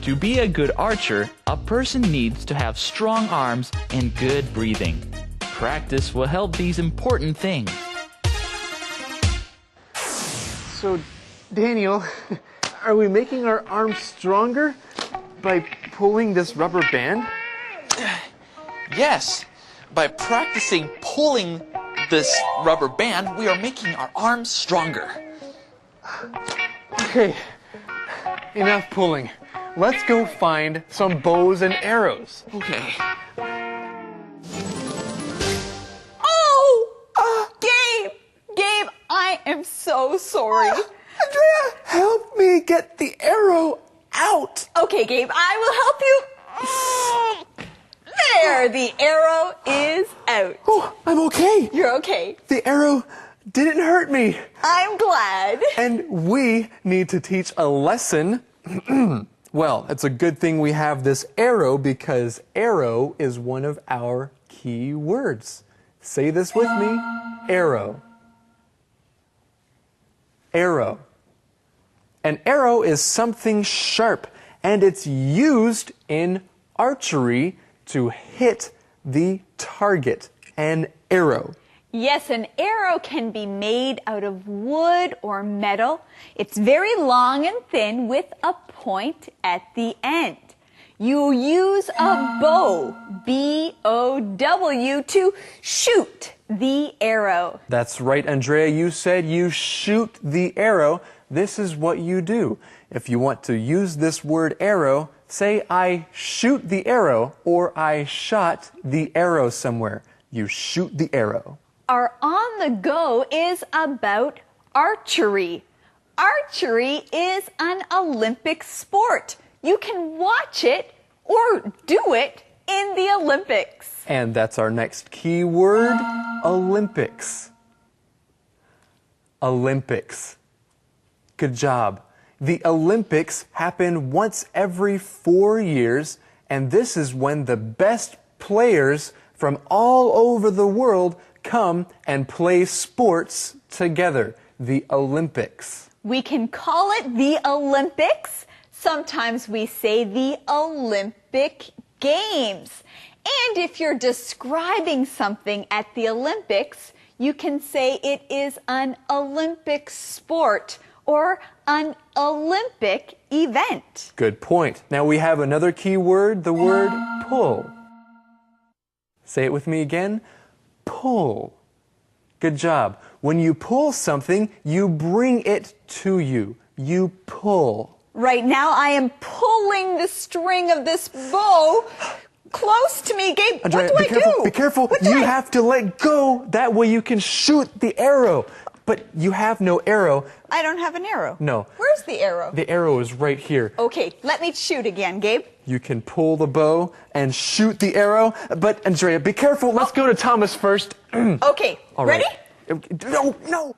To be a good archer, a person needs to have strong arms and good breathing. Practice will help these important things. So, Daniel, are we making our arms stronger by pulling this rubber band? Yes, by practicing pulling this rubber band, we are making our arms stronger. Okay, enough pulling. Let's go find some bows and arrows. Okay. Oh! Gabe, I am so sorry. Andrea, help me get the arrow out. Okay, Gabe, I will help you. There, the arrow is out. Oh, I'm okay. You're okay. The arrow didn't hurt me. I'm glad. And we need to teach a lesson. Well, it's a good thing we have this arrow because arrow is one of our key words. Say this with me. Arrow. Arrow. An arrow is something sharp, and it's used in archery to hit the target. An arrow. Yes, an arrow can be made out of wood or metal. It's very long and thin with a point at the end. You use a bow, B-O-W, to shoot the arrow. That's right, Andrea. You said you shoot the arrow. This is what you do. If you want to use this word arrow, say I shoot the arrow or I shot the arrow somewhere. You shoot the arrow. Our On the Go is about archery. Archery is an Olympic sport. You can watch it or do it in the Olympics. And that's our next key word, Olympics. Olympics. Good job. The Olympics happen once every 4 years, and this is when the best players from all over the world come and play sports together. The Olympics. We can call it the Olympics. Sometimes we say the Olympic Games. And if you're describing something at the Olympics, you can say it is an Olympic sport or an Olympic event. Good point. Now we have another key word, the word pull. Say it with me again. Pull. Good job. When you pull something, you bring it to you. You pull. Right now I am pulling the string of this bow close to me. Gabe, Andrea, what do I do? Be careful. You have to let go. That way you can shoot the arrow. But you have no arrow. I don't have an arrow. No. Where's the arrow? The arrow is right here. Okay, let me shoot again, Gabe. You can pull the bow and shoot the arrow. But Andrea, be careful. Let's go to Thomas first. Okay, All right. ready? No.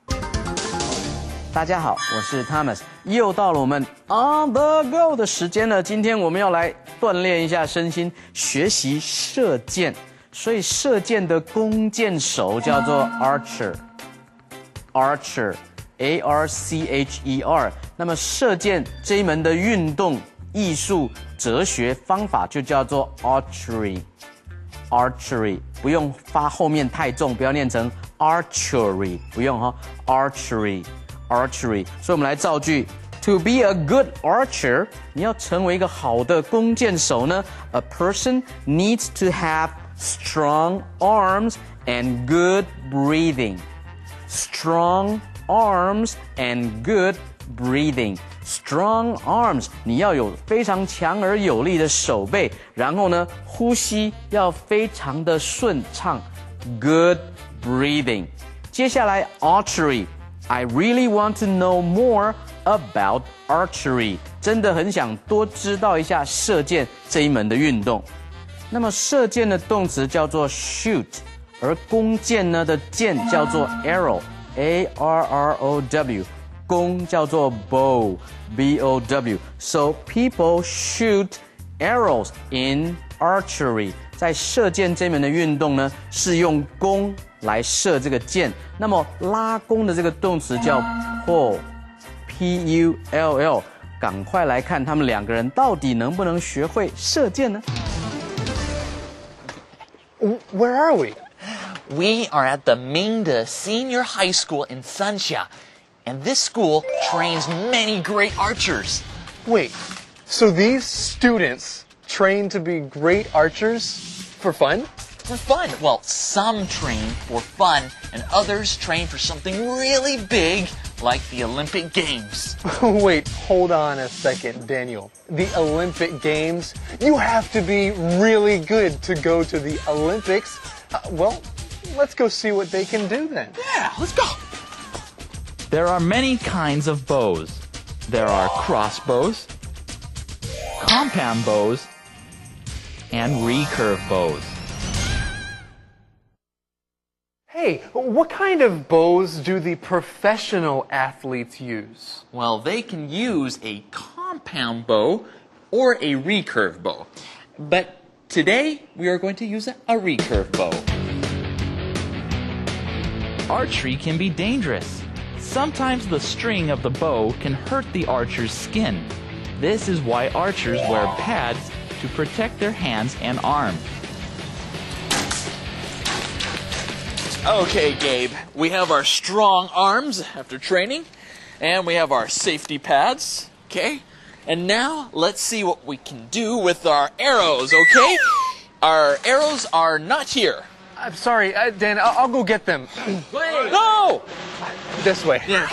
大家好，我是 Thomas， 又到了我们 On the Go 的时间了。今天我们要来锻炼一下身心，学习射箭。所以射箭的弓箭手叫做 archer， A-R-C-H-E-R。那么射箭这一门的运动艺术哲学方法就叫做 archery， 不用发后面太重，不要念成 archery， 不用哈 archery。所以我们来造句 To be a good archer， 你要成为一个好的弓箭手呢 A person needs to have strong arms and good breathing. Strong arms and good breathing. Strong arms， 你要有非常强而有力的手背，然后呢，呼吸要非常的顺畅 Good breathing。接下来 archery。I really want to know more about archery. 真的很想多知道一下射箭这一门的运动。那么射箭的动词叫做 shoot， 而弓箭呢的箭叫做 arrow，A-R-R-O-W。弓叫做 bow， B-O-W。So people shoot arrows in archery. 在射箭这门的运动呢，是用弓来射这个箭。那么拉弓的这个动词叫 pull， P-U-L-L。赶快来看他们两个人到底能不能学会射箭呢 ？Where are we? We are at the Mingde Senior High School in Sanxia, and this school trains many great archers. Wait, so these students train to be great archers for fun? For fun. Well, some train for fun, and others train for something really big, like the Olympic Games. Wait, hold on a second, Daniel. The Olympic Games? You have to be really good to go to the Olympics. Well, let's go see what they can do then. Yeah, let's go. There are many kinds of bows. There are crossbows, compound bows, and recurve bows. Hey, what kind of bows do the professional athletes use? Well, they can use a compound bow or a recurve bow. But today, we are going to use a recurve bow. Archery can be dangerous. Sometimes the string of the bow can hurt the archer's skin. This is why archers wear pads to protect their hands and arms. Okay, Gabe, we have our strong arms after training, and we have our safety pads, okay? And now, let's see what we can do with our arrows, okay? Our arrows are not here. I'm sorry, Dan, I'll go get them. Wait. No! This way. Yeah.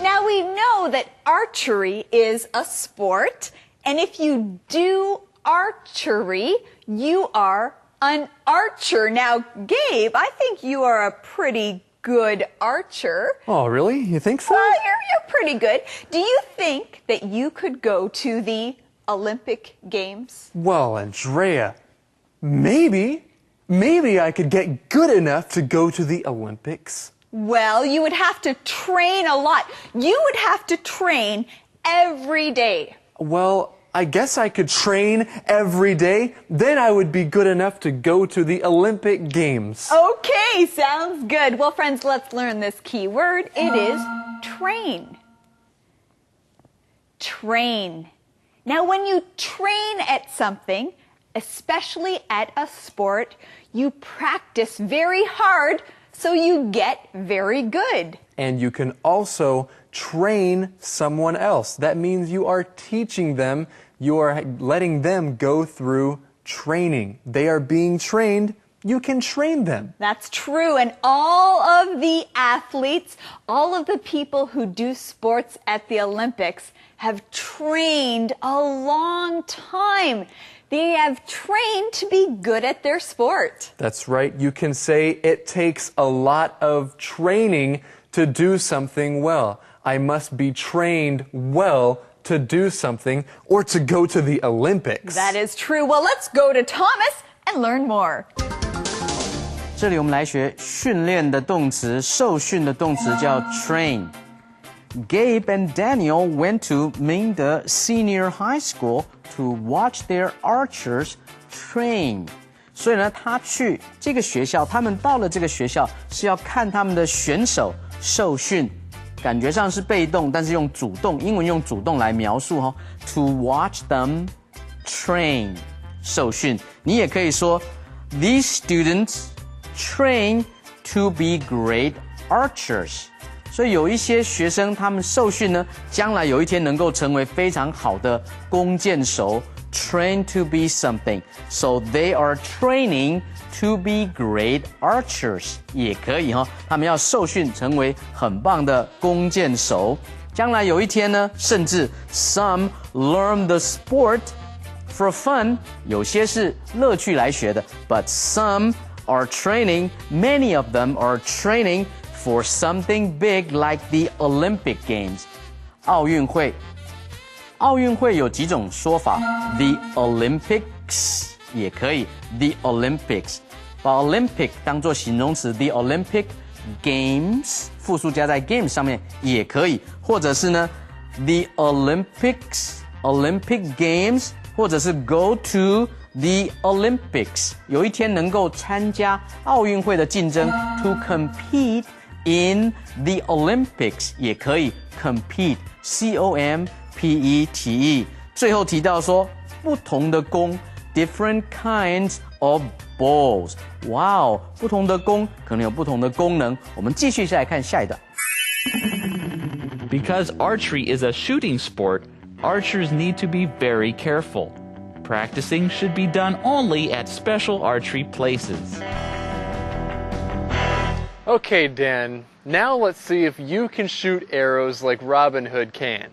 Now we know that archery is a sport, and if you do archery, you are an archer. Now, Gabe, I think you are a pretty good archer. Oh, really? You think so? Well, you're pretty good. Do you think that you could go to the Olympic Games? Well, Andrea, maybe I could get good enough to go to the Olympics. Well, you would have to train a lot. You would have to train every day. Well, I guess I could train every day. Then I would be good enough to go to the Olympic Games. Okay, sounds good. Well, friends, let's learn this key word. It is train. Train. Now, when you train at something, especially at a sport, you practice very hard so you get very good. And you can also train someone else. That means you are teaching them, you are letting them go through training. They are being trained, you can train them. That's true. And all of the athletes, all of the people who do sports at the Olympics have trained a long time. They have trained to be good at their sport. That's right. You can say it takes a lot of training to do something well. I must be trained well to do something or to go to the Olympics. That is true. Well, let's go to Thomas and learn more. 这里我们来学训练的动词，受训的动词叫 train。Gabe and Daniel went to Mingde Senior High School to watch their archers train. 所以呢，他去这个学校，他们到了这个学校是要看他们的选手受训，感觉上是被动，但是用主动，英文用主动来描述哦。To watch them train， 受训。你也可以说 These students train to be great archers。所以有一些学生，他们受训呢，将来有一天能够成为非常好的弓箭手 ，train to be something. So they are training to be great archers. 也可以哈，他们要受训成为很棒的弓箭手。将来有一天呢，甚至 some learn the sport for fun. 有些是乐趣来学的 ，but some are training. Many of them are training for something big like the Olympic Games. 奥运会。奥运会有几种说法 ，the Olympics 也可以 ，the Olympics。把 Olympic 当作形容词 ，the Olympic Games 复数加在 Games 上面也可以，或者是呢 ，the Olympic Games， 或者是 go to the Olympics， 有一天能够参加奥运会的竞争 ，to compete in the Olympics 也可以 compete C-O-M-P-E-T-E。最后提到说不同的弓 different kinds of balls。哇哦，不同的弓可能有不同的功能。我们继续下来看下一段。Because archery is a shooting sport, archers need to be very careful. Practicing should be done only at special archery places. Okay, Dan, now let's see if you can shoot arrows like Robin Hood can.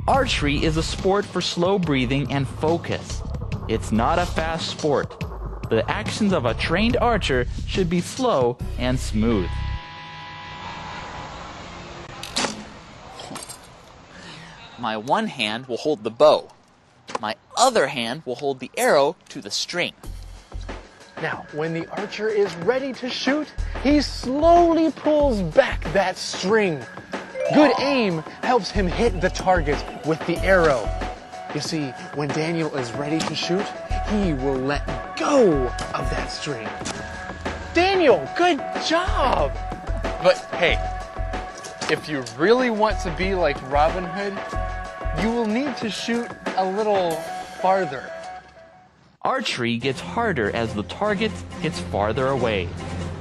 Archery is a sport for slow breathing and focus. It's not a fast sport. The actions of a trained archer should be slow and smooth. My one hand will hold the bow. My other hand will hold the arrow to the string. Now, when the archer is ready to shoot, he slowly pulls back that string. Good aim helps him hit the target with the arrow. You see, when Daniel is ready to shoot, he will let go of that string. Daniel, good job! But hey, if you really want to be like Robin Hood, you will need to shoot a little farther. Archery gets harder as the target gets farther away.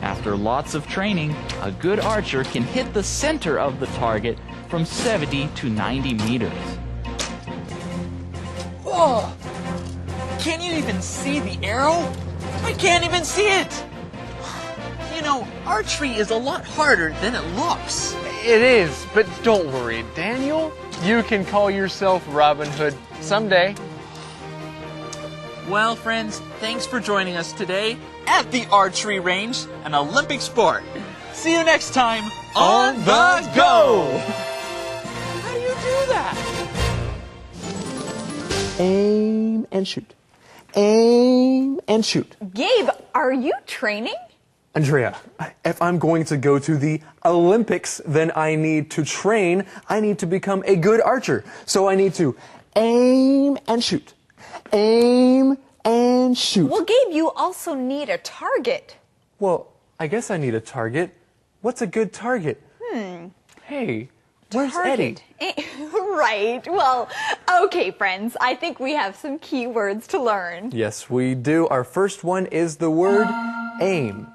After lots of training, a good archer can hit the center of the target from 70 to 90 meters. Whoa! Can you even see the arrow? I can't even see it! You know, archery is a lot harder than it looks. It is, but don't worry, Daniel. You can call yourself Robin Hood someday. Well, friends, thanks for joining us today at the archery range, an Olympic sport. See you next time on The Go! How do you do that? Aim and shoot. Aim and shoot. Gabe, are you training? Andrea, if I'm going to go to the Olympics, then I need to train. I need to become a good archer. So I need to aim and shoot. Aim and shoot. Well, Gabe, you also need a target. Well, I guess I need a target. What's a good target? Hey, where's Eddie? Right. Well, okay, friends. I think we have some key words to learn. Yes, we do. Our first one is the word aim.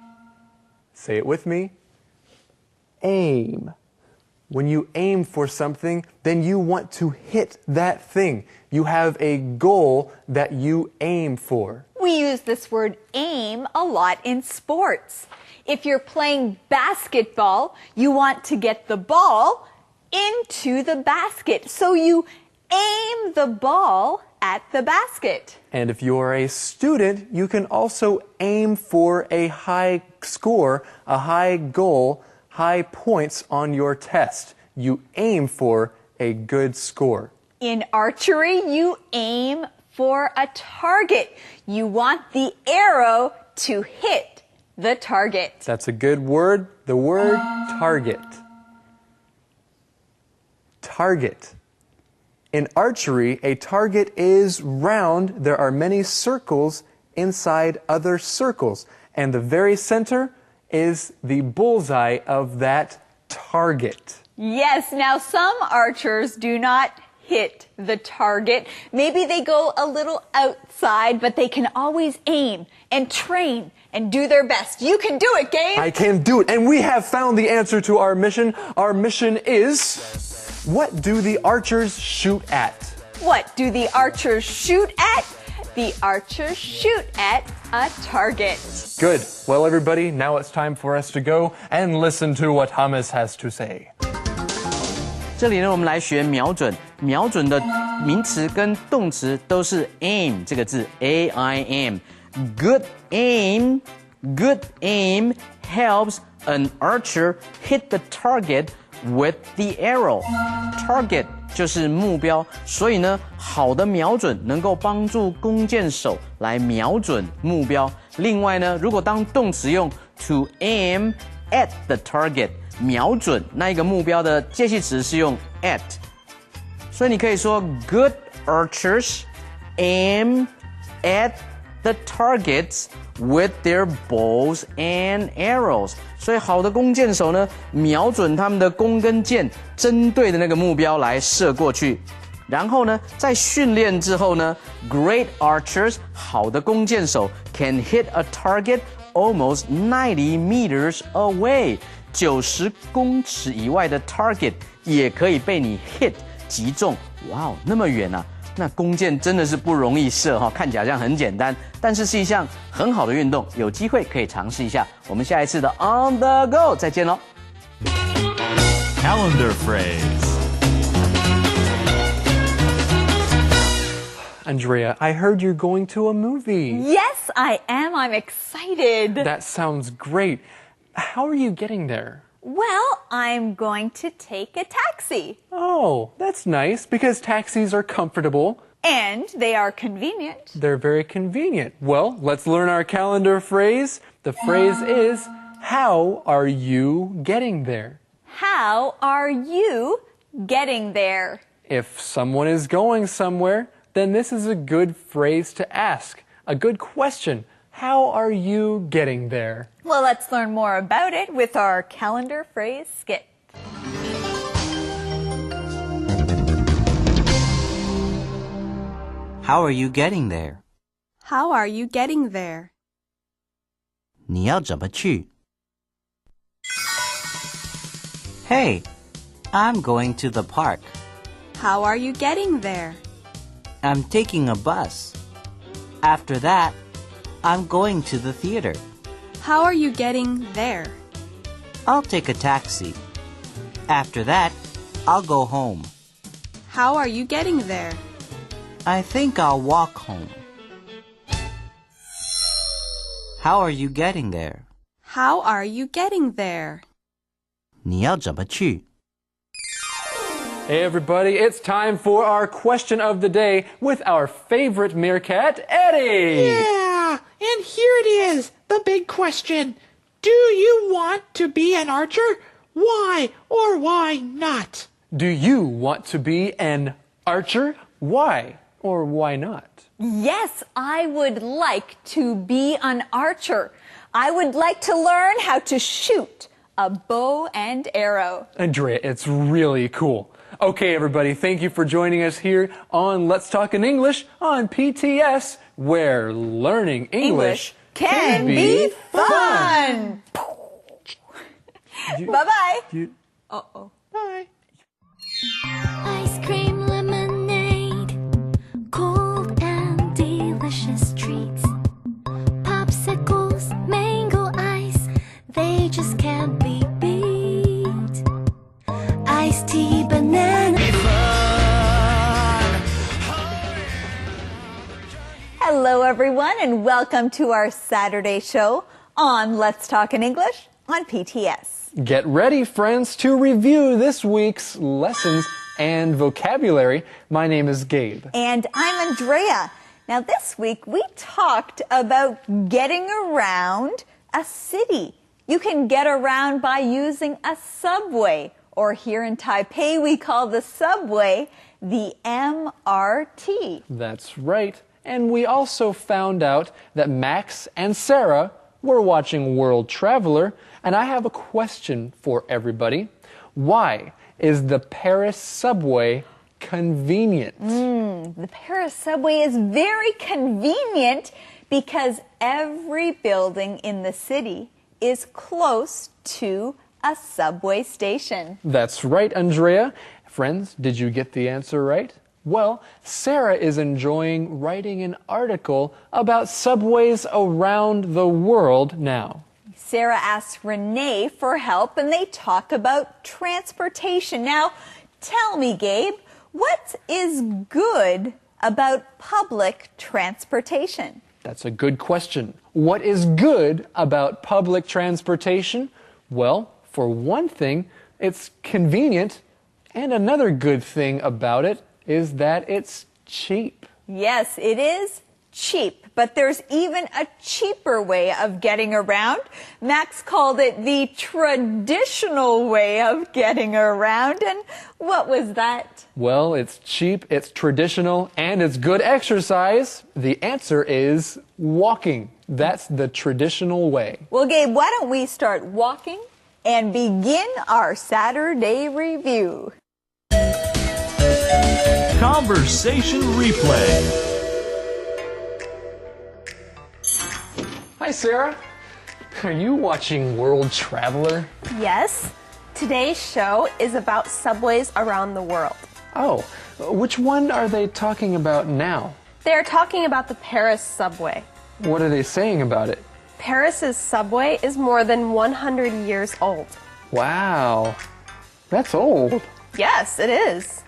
Say it with me. Aim. When you aim for something, then you want to hit that thing. You have a goal that you aim for. We use this word aim a lot in sports. If you're playing basketball, you want to get the ball into the basket. So you aim the ball at the basket. And if you are a student, you can also aim for a high score, a high goal, high points on your test. You aim for a good score. In archery, you aim for a target. You want the arrow to hit the target. That's a good word, the word target. Target. In archery, a target is round. There are many circles inside other circles. And the very center is the bullseye of that target. Yes, now some archers do not hit the target. Maybe they go a little outside, but they can always aim and train and do their best. You can do it, Gabe. I can do it. And we have found the answer to our mission. Our mission is, what do the archers shoot at? What do the archers shoot at? The archers shoot at a target. Good. Well, everybody, now it's time for us to go and listen to what Thomas has to say. 这里呢，我们来学瞄准。瞄准的名词跟动词都是 aim 这个字 ，A-I-M。Good aim helps an archer hit the target with the arrow. Target 就是目标，所以呢，好的瞄准能够帮助弓箭手来瞄准目标。另外呢，如果当动词用 to aim at the target。瞄准那一个目标的介系词是用 at， 所以你可以说 Good archers aim at the targets with their bows and arrows。所以好的弓箭手呢，瞄准他们的弓跟箭，针对的那个目标来射过去。然后呢，在训练之后呢 ，Great archers 好的弓箭手 can hit a target almost 90 meters away。90公尺以外的 target 也可以被你 hit 击中，哇哦，那么远啊！那弓箭真的是不容易射哈，看起来好像很简单，但是是一项很好的运动，有机会可以尝试一下。我们下一次的 On the Go 再见喽。Calendar phrase. Andrea, I heard you're going to a movie. Yes, I am. I'm excited. That sounds great. How are you getting there? Well, I'm going to take a taxi. Oh, that's nice because taxis are comfortable. And they are convenient. They're very convenient. Well, let's learn our calendar phrase. The phrase is, how are you getting there? How are you getting there? If someone is going somewhere, then this is a good phrase to ask. A good question. How are you getting there? Well, let's learn more about it with our calendar phrase skit. How are you getting there? How are you getting there? 你要怎么去? Hey, I'm going to the park. How are you getting there? I'm taking a bus. After that, I'm going to the theater. How are you getting there? I'll take a taxi. After that, I'll go home. How are you getting there? I think I'll walk home. How are you getting there? How are you getting there? 你要怎么去? Hey everybody, it's time for our question of the day with our favorite meerkat, Eddie! Yeah, and here it is, the big question. Do you want to be an archer? Why or why not? Do you want to be an archer? Why or why not? Yes, I would like to be an archer. I would like to learn how to shoot a bow and arrow. Andrea, it's really cool. Okay, everybody, thank you for joining us here on Let's Talk in English on PTS, where learning English can be fun. Bye-bye. Uh-oh. Bye. Ice cream lemonade, cold and delicious treats. Popsicles, mango ice, they just can't be beat. Iced tea, banana. Hello, everyone, and welcome to our Saturday show on Let's Talk in English on PTS. Get ready, friends, to review this week's lessons and vocabulary. My name is Gabe. And I'm Andrea. Now, this week we talked about getting around a city. You can get around by using a subway, or here in Taipei we call the subway the MRT. That's right. And we also found out that Max and Sarah were watching World Traveler, and I have a question for everybody. Why is the Paris subway convenient? The Paris subway is very convenient because every building in the city is close to a subway station. That's right, Andrea. Friends, did you get the answer right? Well, Sarah is enjoying writing an article about subways around the world now. Sarah asks Renee for help, and they talk about transportation. Now, tell me, Gabe, what is good about public transportation? That's a good question. What is good about public transportation? Well, for one thing, it's convenient, and another good thing about it is that it's cheap. Yes, it is cheap, but there's even a cheaper way of getting around. Max called it the traditional way of getting around, and what was that? Well, it's cheap, it's traditional, and it's good exercise. The answer is walking. That's the traditional way. Well, Gabe, why don't we start walking and begin our Saturday review? Conversation replay. Hi, Sarah. Are you watching World Traveler? Yes. Today's show is about subways around the world. Oh, which one are they talking about now? They're talking about the Paris subway. What are they saying about it? Paris's subway is more than 100 years old. Wow, that's old. Yes, it is.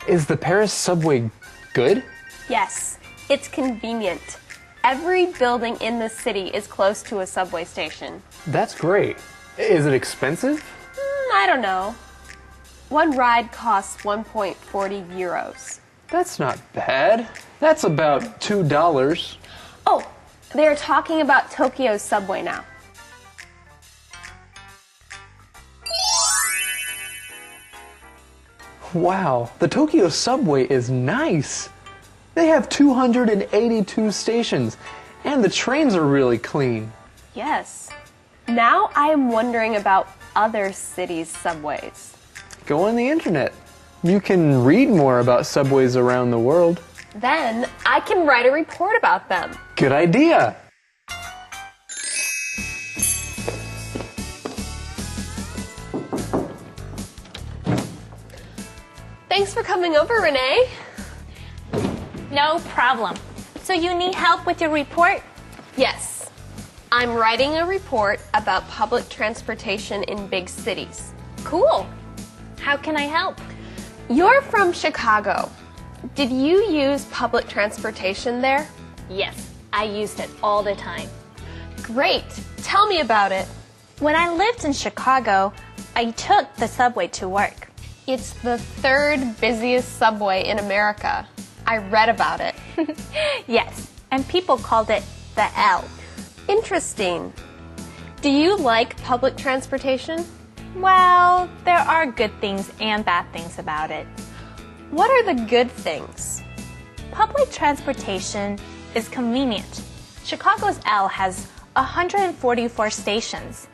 Is the Paris subway good? Yes, it's convenient. Every building in the city is close to a subway station. That's great. Is it expensive? I don't know. One ride costs 1.40 euros. That's not bad. That's about $2. Oh, they're talking about Tokyo's subway now. Wow, the Tokyo subway is nice. They have 282 stations, and the trains are really clean. Yes. Now I am wondering about other cities' subways. Go on the internet. You can read more about subways around the world. Then I can write a report about them. Good idea. Thanks for coming over, Renee. No problem. So you need help with your report? Yes. I'm writing a report about public transportation in big cities. Cool. How can I help? You're from Chicago. Did you use public transportation there? Yes, I used it all the time. Great. Tell me about it. When I lived in Chicago, I took the subway to work. It's the third busiest subway in America. I read about it. Yes, and people called it the L. Interesting. Do you like public transportation? Well, there are good things and bad things about it. What are the good things? Public transportation is convenient. Chicago's L has 144 stations.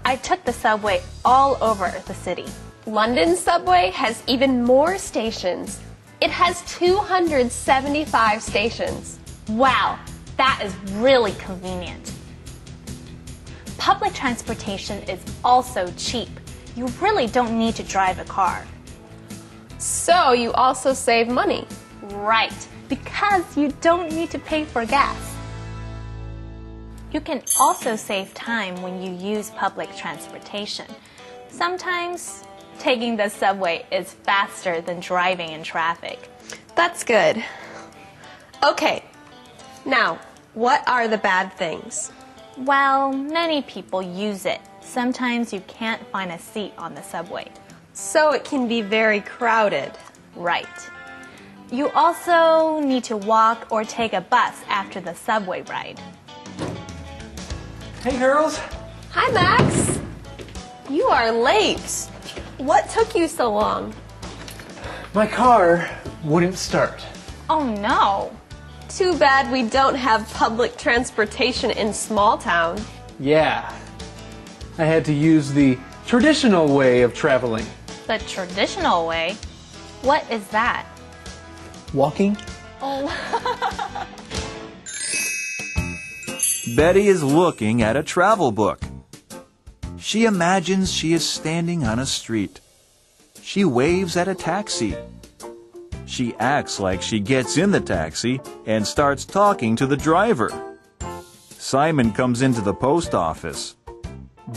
I took the subway all over the city. London's subway has even more stations. It has 275 stations. Wow, that is really convenient. Public transportation is also cheap. You really don't need to drive a car. So you also save money. Right, because you don't need to pay for gas. You can also save time when you use public transportation. Sometimes taking the subway is faster than driving in traffic. That's good. Okay, now, what are the bad things? Well, many people use it. Sometimes you can't find a seat on the subway. So it can be very crowded. Right. You also need to walk or take a bus after the subway ride. Hey, girls. Hi, Max. You are late. What took you so long? My car wouldn't start. Oh, no. Too bad we don't have public transportation in small town. Yeah. I had to use the traditional way of traveling. The traditional way? What is that? Walking? Oh. Betty is looking at a travel book. She imagines she is standing on a street. She waves at a taxi. She acts like she gets in the taxi and starts talking to the driver. Simon comes into the post office.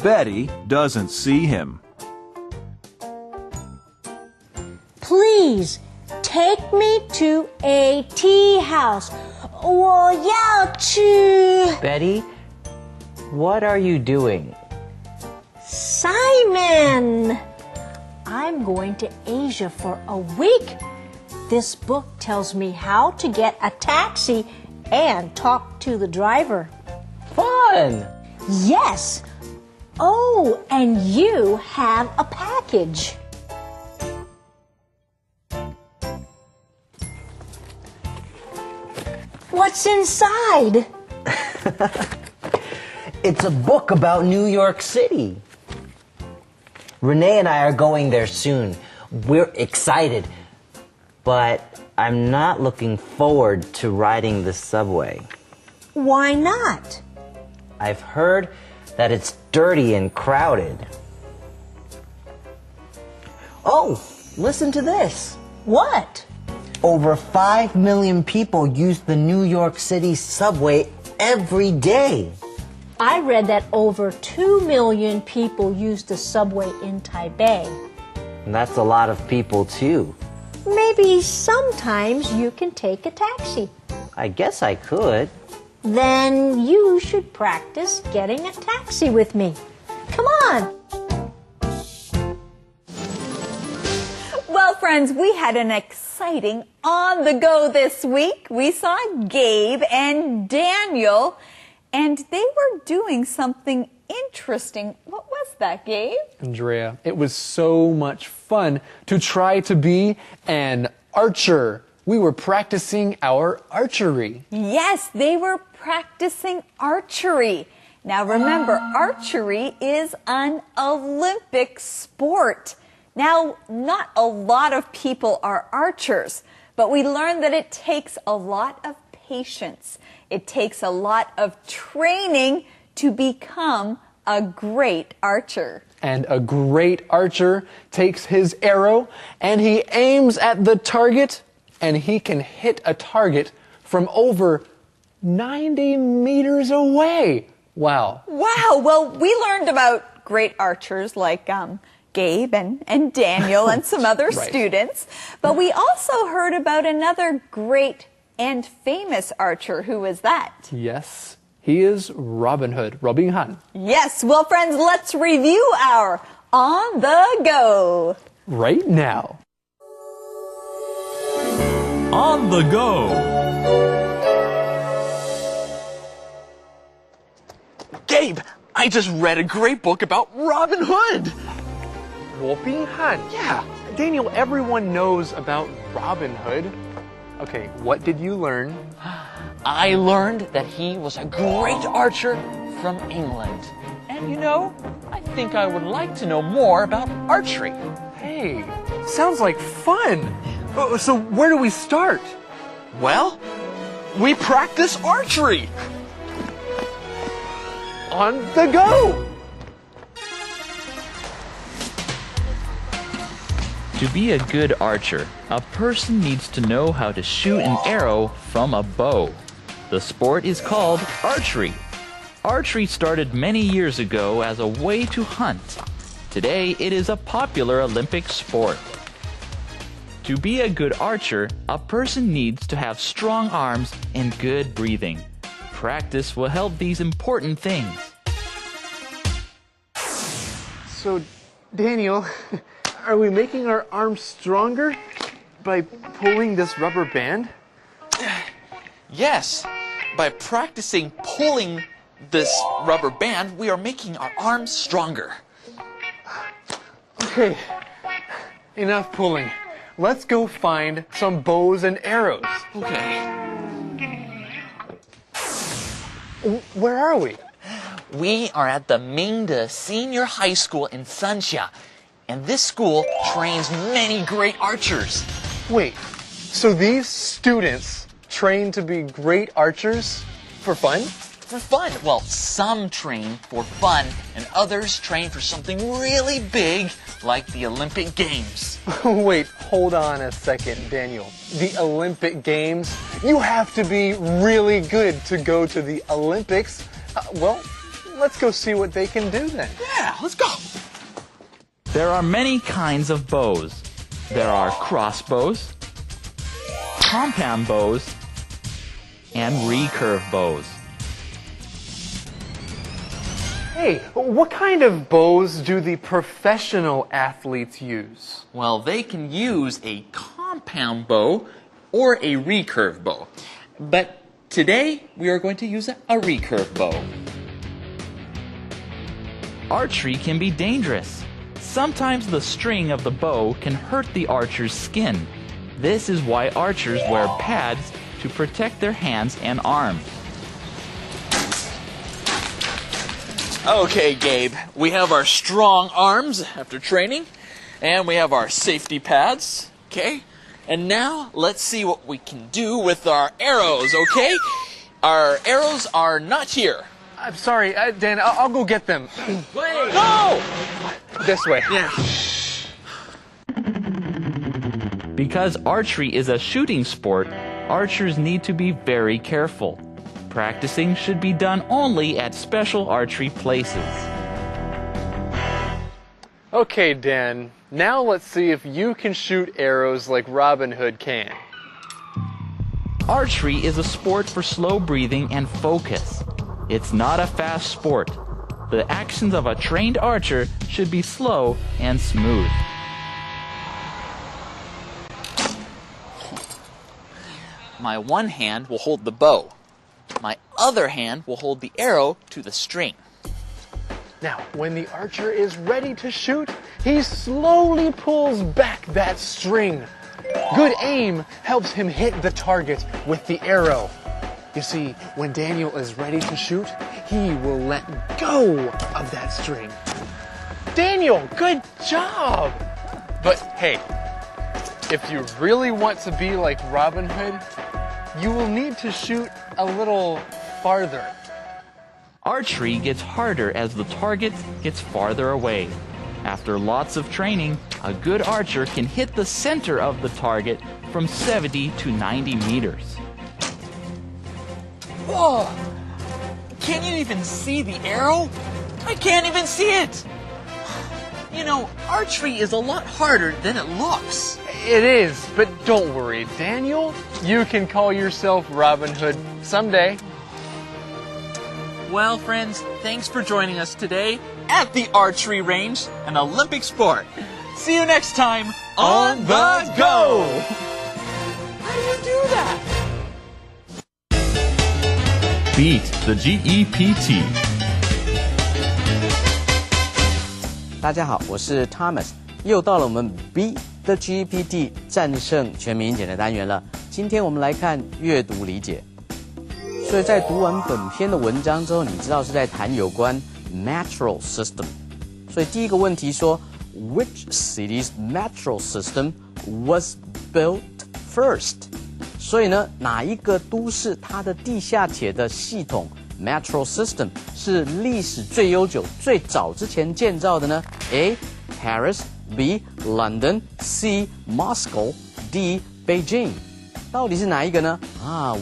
Betty doesn't see him. Please take me to a tea house. 我要去 Betty, what are you doing? Simon! I'm going to Asia for a week. This book tells me how to get a taxi and talk to the driver. Fun! Yes. Oh, and you have a package. What's inside? It's a book about New York City. Renee and I are going there soon. We're excited. But I'm not looking forward to riding the subway. Why not? I've heard that it's dirty and crowded. Oh, listen to this. What? Over 5 million people use the New York City subway every day. I read that over 2 million people use the subway in Taipei. And that's a lot of people too. Maybe sometimes you can take a taxi. I guess I could. Then you should practice getting a taxi with me. Come on. Well, friends, we had an exciting On the Go this week. We saw Gabe and Daniel, and they were doing something interesting. What was that, Gabe? Andrea, it was so much fun to try to be an archer. We were practicing our archery. Yes, they were practicing archery. Now remember, archery is an Olympic sport. Now, not a lot of people are archers, but we learned that it takes a lot of patience. It takes a lot of training to become a great archer. And a great archer takes his arrow and he aims at the target, and he can hit a target from over 90 meters away. Wow. Wow. Well, we learned about great archers like Gabe and Daniel and some other Right. students. But we also heard about another great and famous archer. Who was that? Yes, He is Robin Hood, Robin Han. Yes, well, friends, let's review our On the Go. Right now. On the go. Gabe, I just read a great book about Robin Hood. Robin Han? Yeah. Daniel, everyone knows about Robin Hood. Okay, what did you learn? I learned that he was a great archer from England. And you know, I think I would like to know more about archery. Hey, sounds like fun. So where do we start? Well, we practice archery. On the go! To be a good archer, a person needs to know how to shoot an arrow from a bow. The sport is called archery. Archery started many years ago as a way to hunt. Today, it is a popular Olympic sport. To be a good archer, a person needs to have strong arms and good breathing. Practice will help these important things. So, Daniel, are we making our arms stronger by pulling this rubber band? Yes, by practicing pulling this rubber band, we are making our arms stronger. Okay, enough pulling. Let's go find some bows and arrows. Okay. Where are we? We are at the Mingde Senior High School in Sanxia, and this school trains many great archers. Wait, so these students train to be great archers for fun? For fun. Well, some train for fun, and others train for something really big, like the Olympic Games. Wait, hold on a second, Daniel. The Olympic Games? You have to be really good to go to the Olympics. Well, let's go see what they can do then. Yeah, let's go. There are many kinds of bows. There are crossbows, compound bows, and recurve bows. Hey, what kind of bows do the professional athletes use? Well, they can use a compound bow or a recurve bow. But today, we are going to use a recurve bow. Archery can be dangerous. Sometimes the string of the bow can hurt the archer's skin. This is why archers wear pads to protect their hands and arms. Okay, Gabe, we have our strong arms after training, and we have our safety pads, okay? And now, let's see what we can do with our arrows, okay? Our arrows are not here. I'm sorry, Dan, I'll go get them. Wait! No! This way. Yeah. Because archery is a shooting sport, archers need to be very careful. Practicing should be done only at special archery places. Okay, Dan, now let's see if you can shoot arrows like Robin Hood can. Archery is a sport for slow breathing and focus. It's not a fast sport. The actions of a trained archer should be slow and smooth. My one hand will hold the bow. My other hand will hold the arrow to the string. Now, when the archer is ready to shoot, he slowly pulls back that string. Good aim helps him hit the target with the arrow. You see, when Daniel is ready to shoot, he will let go of that string. Daniel, good job! But hey, if you really want to be like Robin Hood, you will need to shoot a little farther. Archery gets harder as the target gets farther away. After lots of training, a good archer can hit the center of the target from 70 to 90 meters. Whoa! Can you even see the arrow? I can't even see it! You know, archery is a lot harder than it looks. It is, but don't worry, Daniel. You can call yourself Robin Hood someday. Well, friends, thanks for joining us today at the archery range, an Olympic sport. See you next time on The Go! How do you do that? Beat the GEPT. 大家好，我是 Thomas， 又到了我们 Beat the GEPT 战胜全民英检的单元了。今天我们来看阅读理解。所以在读完本篇的文章之后，你知道是在谈有关 metro system。所以第一个问题说 ，Which city's metro system was built first？ 所以呢，哪一个都市它的地下铁的系统 metro system 是历史最悠久、最早之前建造的呢 ？A. Paris B. London C. Moscow D. Beijing。到底是哪一个呢？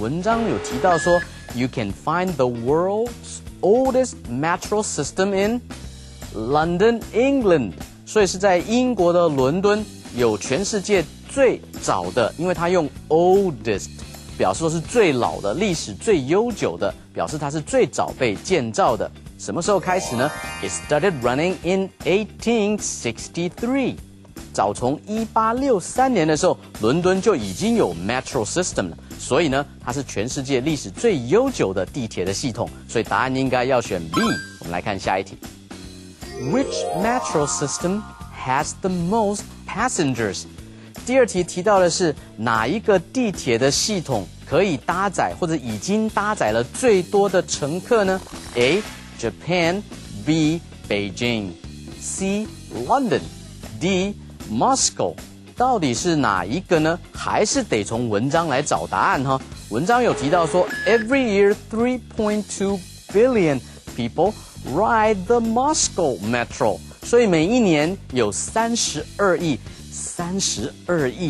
文章有提到说 ，You can find the world's oldest metro system in London, England。所以是在英国的伦敦有全世界最早的，因为它用 oldest 表示说是最老的、历史最悠久的，表示它是最早被建造的。什么时候开始呢 ？It started running in 1863。早从1863年的时候，伦敦就已经有 metro system 了，所以呢，它是全世界历史最悠久的地铁的系统，所以答案应该要选 B。我们来看下一题 ，Which metro system has the most passengers？ 第二题提到的是哪一个地铁的系统可以搭载或者已经搭载了最多的乘客呢 ？A. Japan B. Beijing C. London D. Moscow 到底是哪一个呢？还是得从文章来找答案哈。文章有提到说 ，Every year 3.2 billion people ride the Moscow Metro， 所以每一年有32亿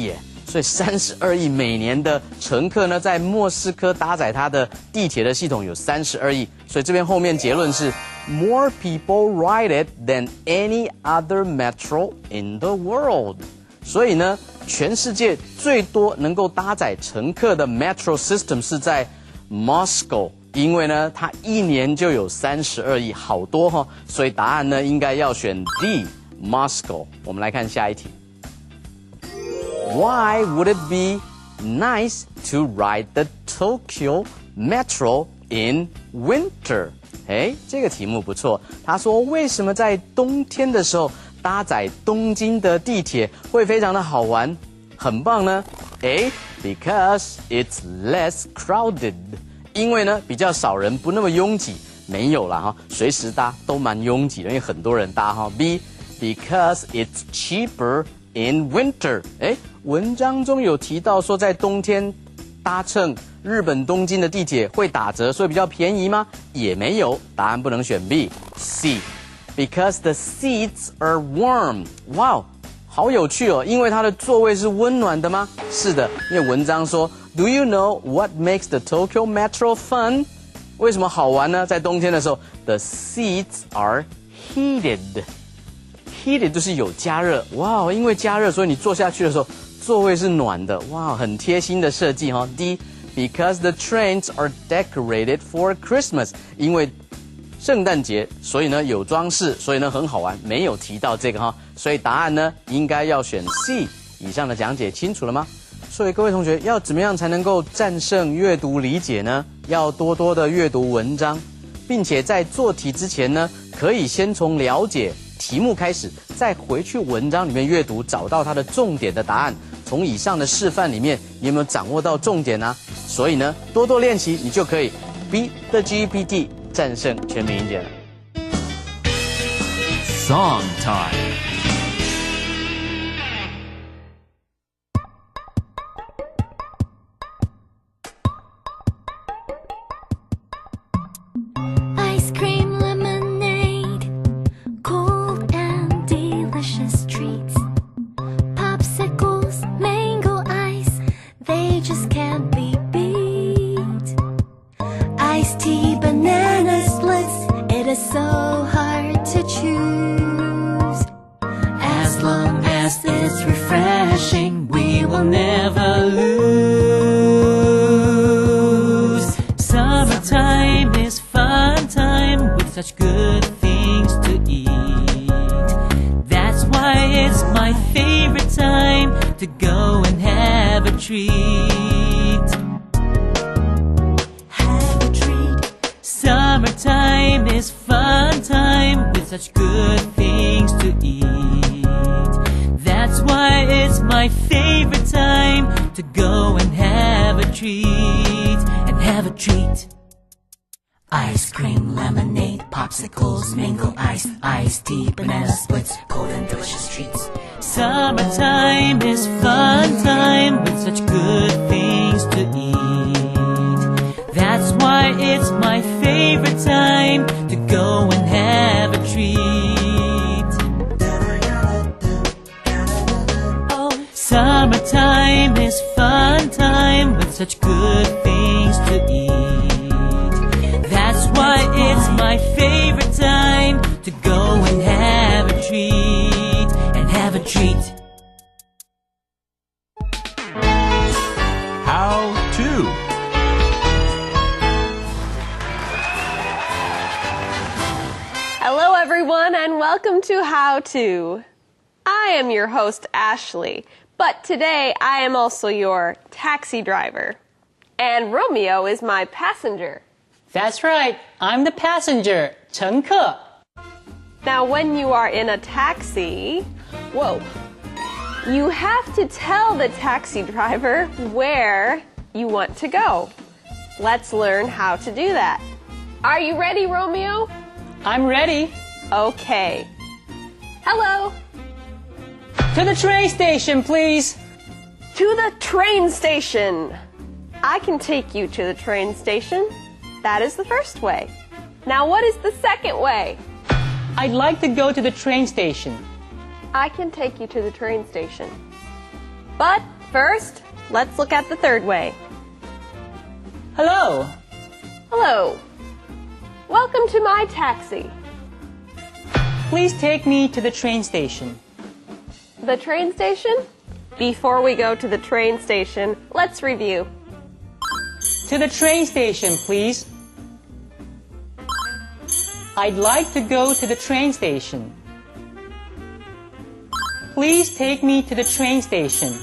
耶！所以32亿每年的乘客呢，在莫斯科搭载它的地铁的系统有32亿，所以这边后面结论是 More people ride it than any other metro in the world。所以呢，全世界最多能够搭载乘客的 metro system 是在 Moscow， 因为呢，它一年就有32亿，好多哈，所以答案呢应该要选 D Moscow。我们来看下一题。Why would it be nice to ride the Tokyo Metro in winter？ 这个题目不错。他说，为什么在冬天的时候搭载东京的地铁会非常的好玩，很棒呢 ？A. Because it's less crowded。因为呢比较少人，不那么拥挤。没有啦哈，随时搭都蛮拥挤的，因为很多人搭哈。B. Because it's cheaper。In winter， 文章中有提到说，在冬天搭乘日本东京的地铁会打折，所以比较便宜吗？也没有，答案不能选 B。C，because the seats are warm。哇，好有趣哦，因为它的座位是温暖的吗？是的，因为文章说 ，Do you know what makes the Tokyo Metro fun？ 为什么好玩呢？在冬天的时候 ，the seats are heated。Heated 就是有加热，哇！因为加热，所以你坐下去的时候，座位是暖的，哇，很贴心的设计哈。D. Because the trains are decorated for Christmas， 因为圣诞节，所以呢有装饰，所以呢很好玩，没有提到这个哈，所以答案呢应该要选 C。以上的讲解清楚了吗？所以各位同学要怎么样才能够战胜阅读理解呢？要多多的阅读文章，并且在做题之前呢，可以先从了解题目开始，再回去文章里面阅读，找到它的重点的答案。从以上的示范里面，你有没有掌握到重点呢？所以呢，多多练习，你就可以 Beat the GEPT 战胜全民英检了。Song time. Ice cream lemonade, cold and delicious treats. Popsicles, mango ice, they just can't be beat. Iced tea, banana splits, it is so hard to choose. As long as it's refreshing, we will never lose. Summertime is fun time. such good things to eat. That's why it's my favorite time to go and have a treat. Have a treat. Summertime is fun time with such good things to eat. That's why it's my favorite time to go and have a treat. And have a treat. Ice cream, lemonade, popsicles, mango ice, iced tea, banana splits, cold and delicious treats. Summertime is fun time with such good things to eat. That's why it's my favorite time to go and have a treat. Oh, summertime is fun time with such good things to eat. That's why it's my favorite time to go and have a treat. And have a treat. How to. Hello, everyone, and welcome to How To. I am your host, Ashley, but today I am also your taxi driver. And Romeo is my passenger. That's right. I'm the passenger, 乘客. Now, when you are in a taxi, you have to tell the taxi driver where you want to go. Let's learn how to do that. Are you ready, Romeo? I'm ready. Okay. Hello. To the train station, please. To the train station. I can take you to the train station. That is the first way. Now, what is the second way? I'd like to go to the train station. I can take you to the train station. But first, let's look at the third way. Hello. Hello. Welcome to my taxi. Please take me to the train station. The train station? Before we go to the train station, let's review. To the train station, please. I'd like to go to the train station. Please take me to the train station.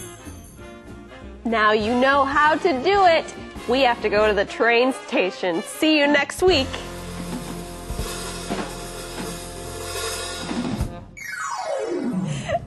Now you know how to do it. We have to go to the train station. See you next week.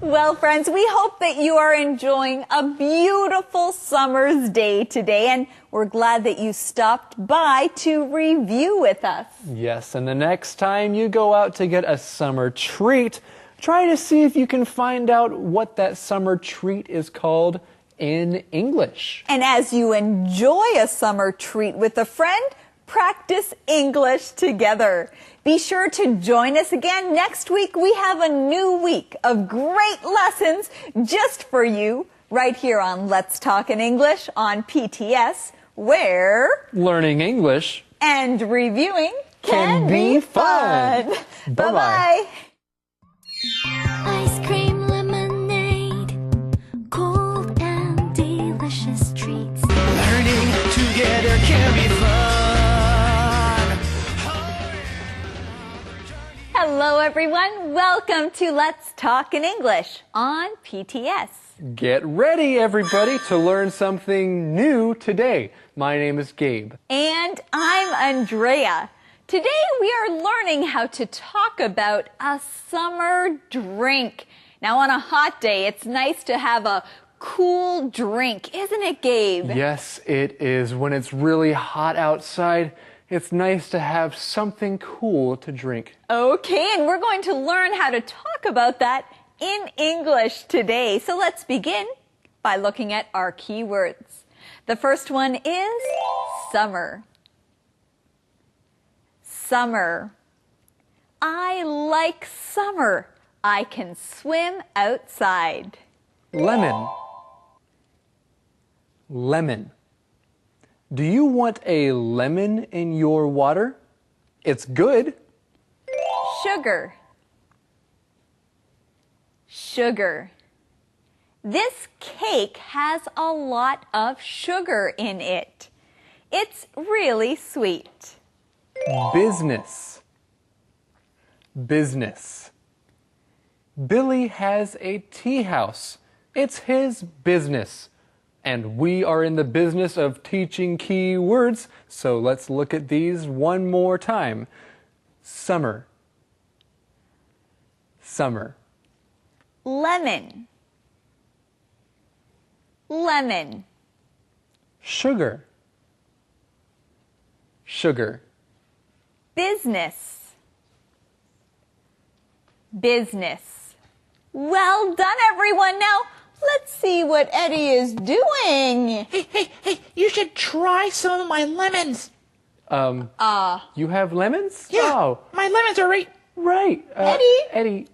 Well, friends, we hope that you are enjoying a beautiful summer's day today, and we're glad that you stopped by to review with us. Yes, and the next time you go out to get a summer treat, try to see if you can find out what that summer treat is called in English. And as you enjoy a summer treat with a friend, practice English together. Be sure to join us again next week. We have a new week of great lessons just for you right here on Let's Talk in English on PTS, where learning English and reviewing can be fun. Bye-bye. Ice cream, lemonade, cold and delicious treats. Learning together can be fun. Hello, everyone. Welcome to Let's Talk in English on PTS. Get ready, everybody, to learn something new today. My name is Gabe. And I'm Andrea. Today we are learning how to talk about a summer drink. Now, on a hot day, it's nice to have a cool drink, isn't it, Gabe? Yes, it is. When it's really hot outside, it's nice to have something cool to drink. Okay, and we're going to learn how to talk about that in English today. So let's begin by looking at our keywords. The first one is summer. Summer. I like summer. I can swim outside. Lemon. Lemon. Do you want a lemon in your water? It's good. Sugar. Sugar. This cake has a lot of sugar in it. It's really sweet. Business. business. Billy has a tea house. It's his business. And we are in the business of teaching key words, so let's look at these one more time. Summer. Summer. Lemon. Lemon. Sugar. Sugar. Business. Business. Well done, everyone. Now, let's see what Eddie is doing. Hey, you should try some of my lemons. You have lemons? Yeah, Oh, my lemons are right. Eddie? Eddie.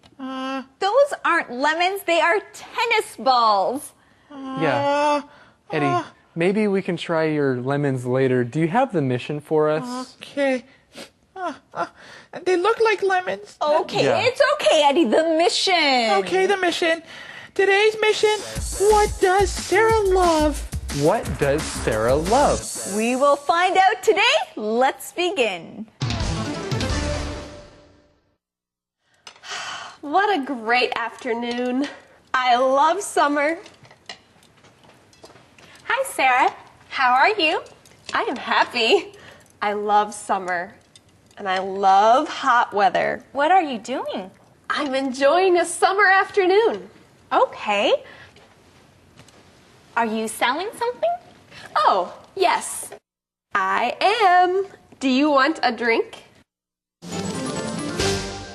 Those aren't lemons, they are tennis balls. Yeah. Eddie, maybe we can try your lemons later. Do you have the mission for us? Okay. They look like lemons. Okay, Yeah. it's okay, Eddie. The mission. Okay, the mission. Today's mission, what does Sarah love? What does Sarah love? We will find out today. Let's begin. What a great afternoon. I love summer. Hi, Sarah. How are you? I am happy. I love summer. And I love hot weather. What are you doing? I'm enjoying a summer afternoon. Okay. Are you selling something? Oh, yes. I am. Do you want a drink?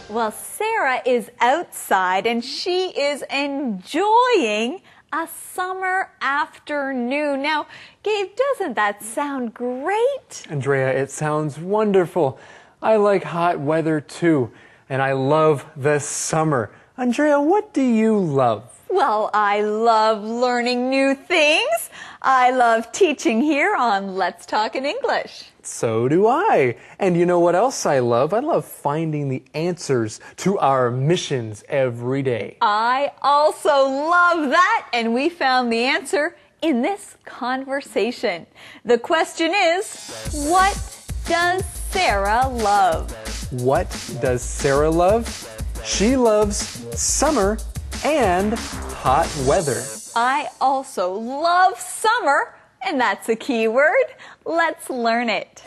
Well, Sarah is outside and she is enjoying a summer afternoon. Now, Gabe, doesn't that sound great? Andrea, it sounds wonderful. I like hot weather too, and I love the summer. Andrea, what do you love? Well, I love learning new things. I love teaching here on Let's Talk in English. So do I. And you know what else I love? I love finding the answers to our missions every day. I also love that, and we found the answer in this conversation. The question is, what does Sarah love? What does Sarah love? She loves summer and hot weather. I also love summer, and that's a key word. Let's learn it.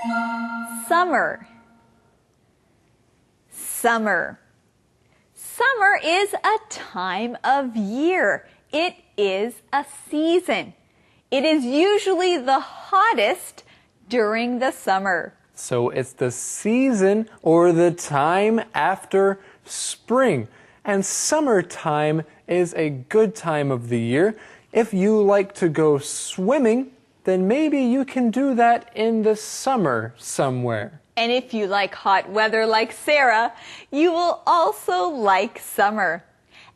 Summer. Summer. Summer is a time of year. It is a season. It is usually the hottest during the summer. So it's the season or the time after spring. And summertime is a good time of the year. If you like to go swimming, then maybe you can do that in the summer somewhere. And if you like hot weather like Sarah, you will also like summer.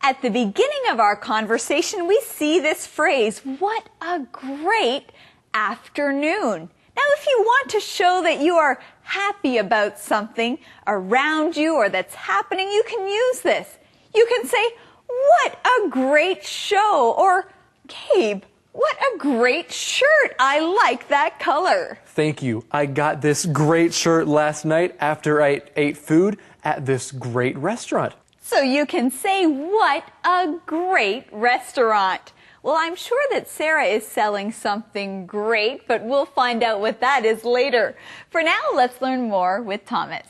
At the beginning of our conversation, we see this phrase, what a great afternoon. Now, if you want to show that you are happy about something around you or that's happening, you can use this. You can say, what a great show, or Gabe, what a great shirt. I like that color. Thank you. I got this great shirt last night after I ate food at this great restaurant. So you can say, what a great restaurant. Well, I'm sure that Sarah is selling something great, but we'll find out what that is later. For now, let's learn more with Thomas.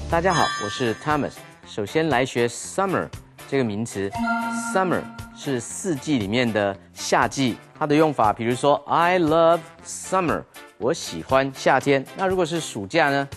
大家好，我是 Thomas。首先来学 summer 这个名词。Summer 是四季里面的夏季，它的用法，比如说 I love summer， 我喜欢夏天。那如果是暑假呢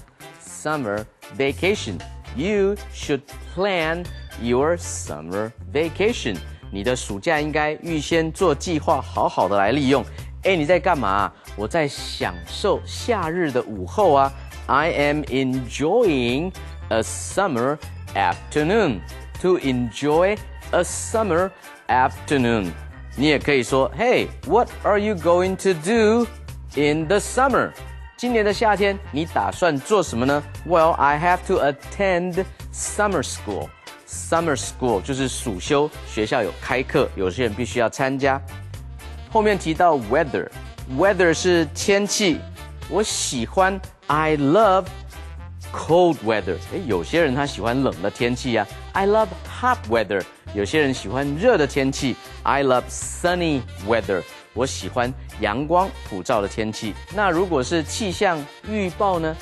？Summer vacation，you should plan your summer vacation。你的暑假应该预先做计划，好好的来利用。哎，你在干嘛？我在享受夏日的午后啊。I am enjoying a summer afternoon. To enjoy a summer afternoon. 你也可以说 Hey, what are you going to do in the summer? 今年的夏天你打算做什么呢？ Well, I have to attend summer school. Summer school 就是暑休，学校有开课，有些人必须要参加。后面提到 weather 是天气，我喜欢 I love cold weather， 有些人他喜欢冷的天气啊。I love hot weather， 有些人喜欢热的天气。I love sunny weather， 我喜欢阳光普照的天气。那如果是气象预报呢？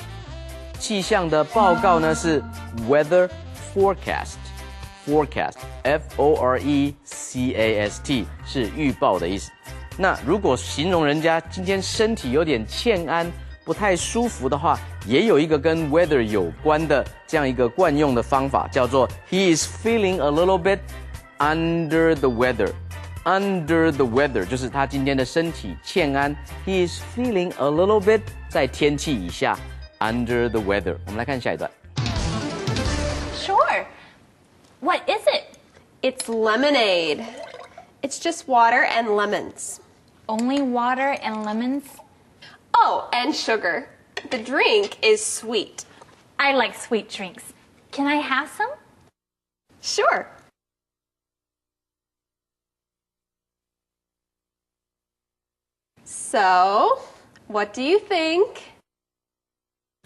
气象的报告呢是 weather forecast。Forecast F-O-R-E-C-A-S-T 是预报的意思。那如果形容人家今天身体有点欠安，不太舒服的话，也有一个跟 weather 有关的这样一个惯用的方法，叫做 He is feeling a little bit under the weather。Under the weather 就是他今天的身体欠安。He is feeling a little bit 在天气以下 under the weather。我们来看下一段。Sure. What is it? It's lemonade. It's just water and lemons. Only water and lemons? Oh, and sugar. The drink is sweet. I like sweet drinks. Can I have some? Sure. So, what do you think?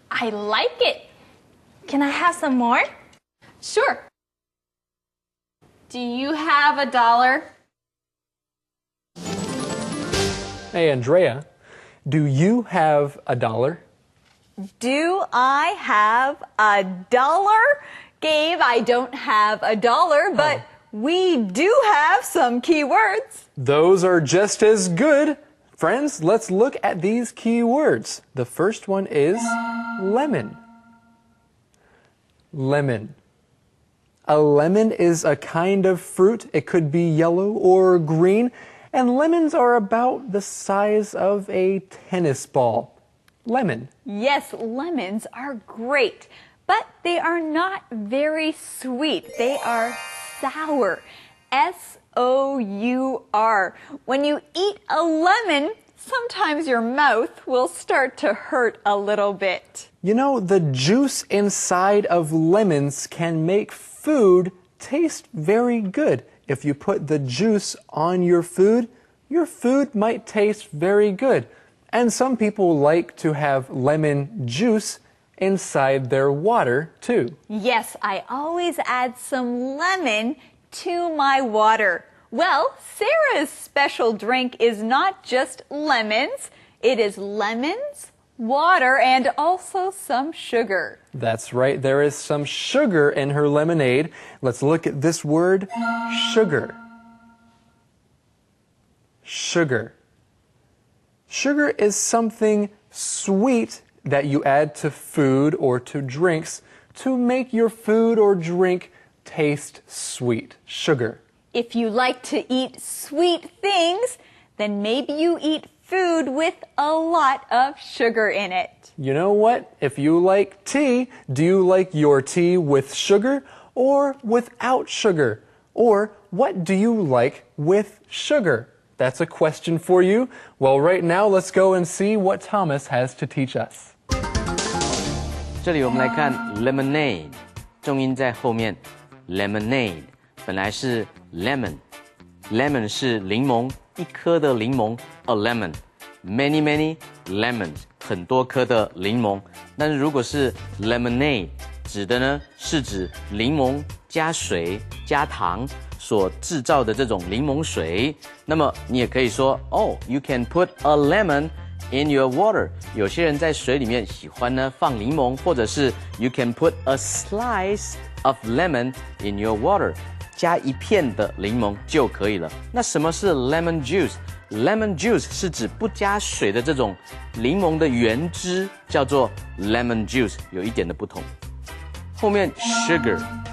I like it. Can I have some more? Sure. Do you have $1? Hey, Andrea, do you have $1? Do I have $1? Gabe, I don't have $1, but we do have some key words. Those are just as good. Friends, let's look at these key words. The first one is lemon. Lemon. A lemon is a kind of fruit. It could be yellow or green, and lemons are about the size of a tennis ball. Lemon. Yes, lemons are great, but they are not very sweet. They are sour. S-O-U-R. When you eat a lemon, sometimes your mouth will start to hurt a little bit. You know, the juice inside of lemons can make food taste very good. If you put the juice on your food might taste very good. And some people like to have lemon juice inside their water too. Yes, I always add some lemon to my water. Well, Sarah's special drink is not just lemons. It is lemons, water, and also some sugar. That's right, there is some sugar in her lemonade. Let's look at this word, sugar. Sugar. Sugar is something sweet that you add to food or to drinks to make your food or drink taste sweet. Sugar. If you like to eat sweet things, then maybe you eat food with a lot of sugar in it. You know what? If you like tea, do you like your tea with sugar or without sugar? Or what do you like with sugar? That's a question for you. Well, right now, let's go and see what Thomas has to teach us. 这里我们来看 lemonade， 重音在后面 lemonade 本来是 lemon 是柠檬，一颗的柠檬 a lemon， many lemons 很多颗的柠檬。但是如果是 lemonade 指的呢是指柠檬加水加糖所制造的这种柠檬水。那么你也可以说you can put a lemon in your water。有些人在水里面喜欢呢放柠檬，或者是 you can put a slice of lemon in your water。加一片的柠檬就可以了。那什么是 lemon juice？Lemon juice 是指不加水的这种柠檬的原汁，叫做 lemon juice， 有一点的不同。后面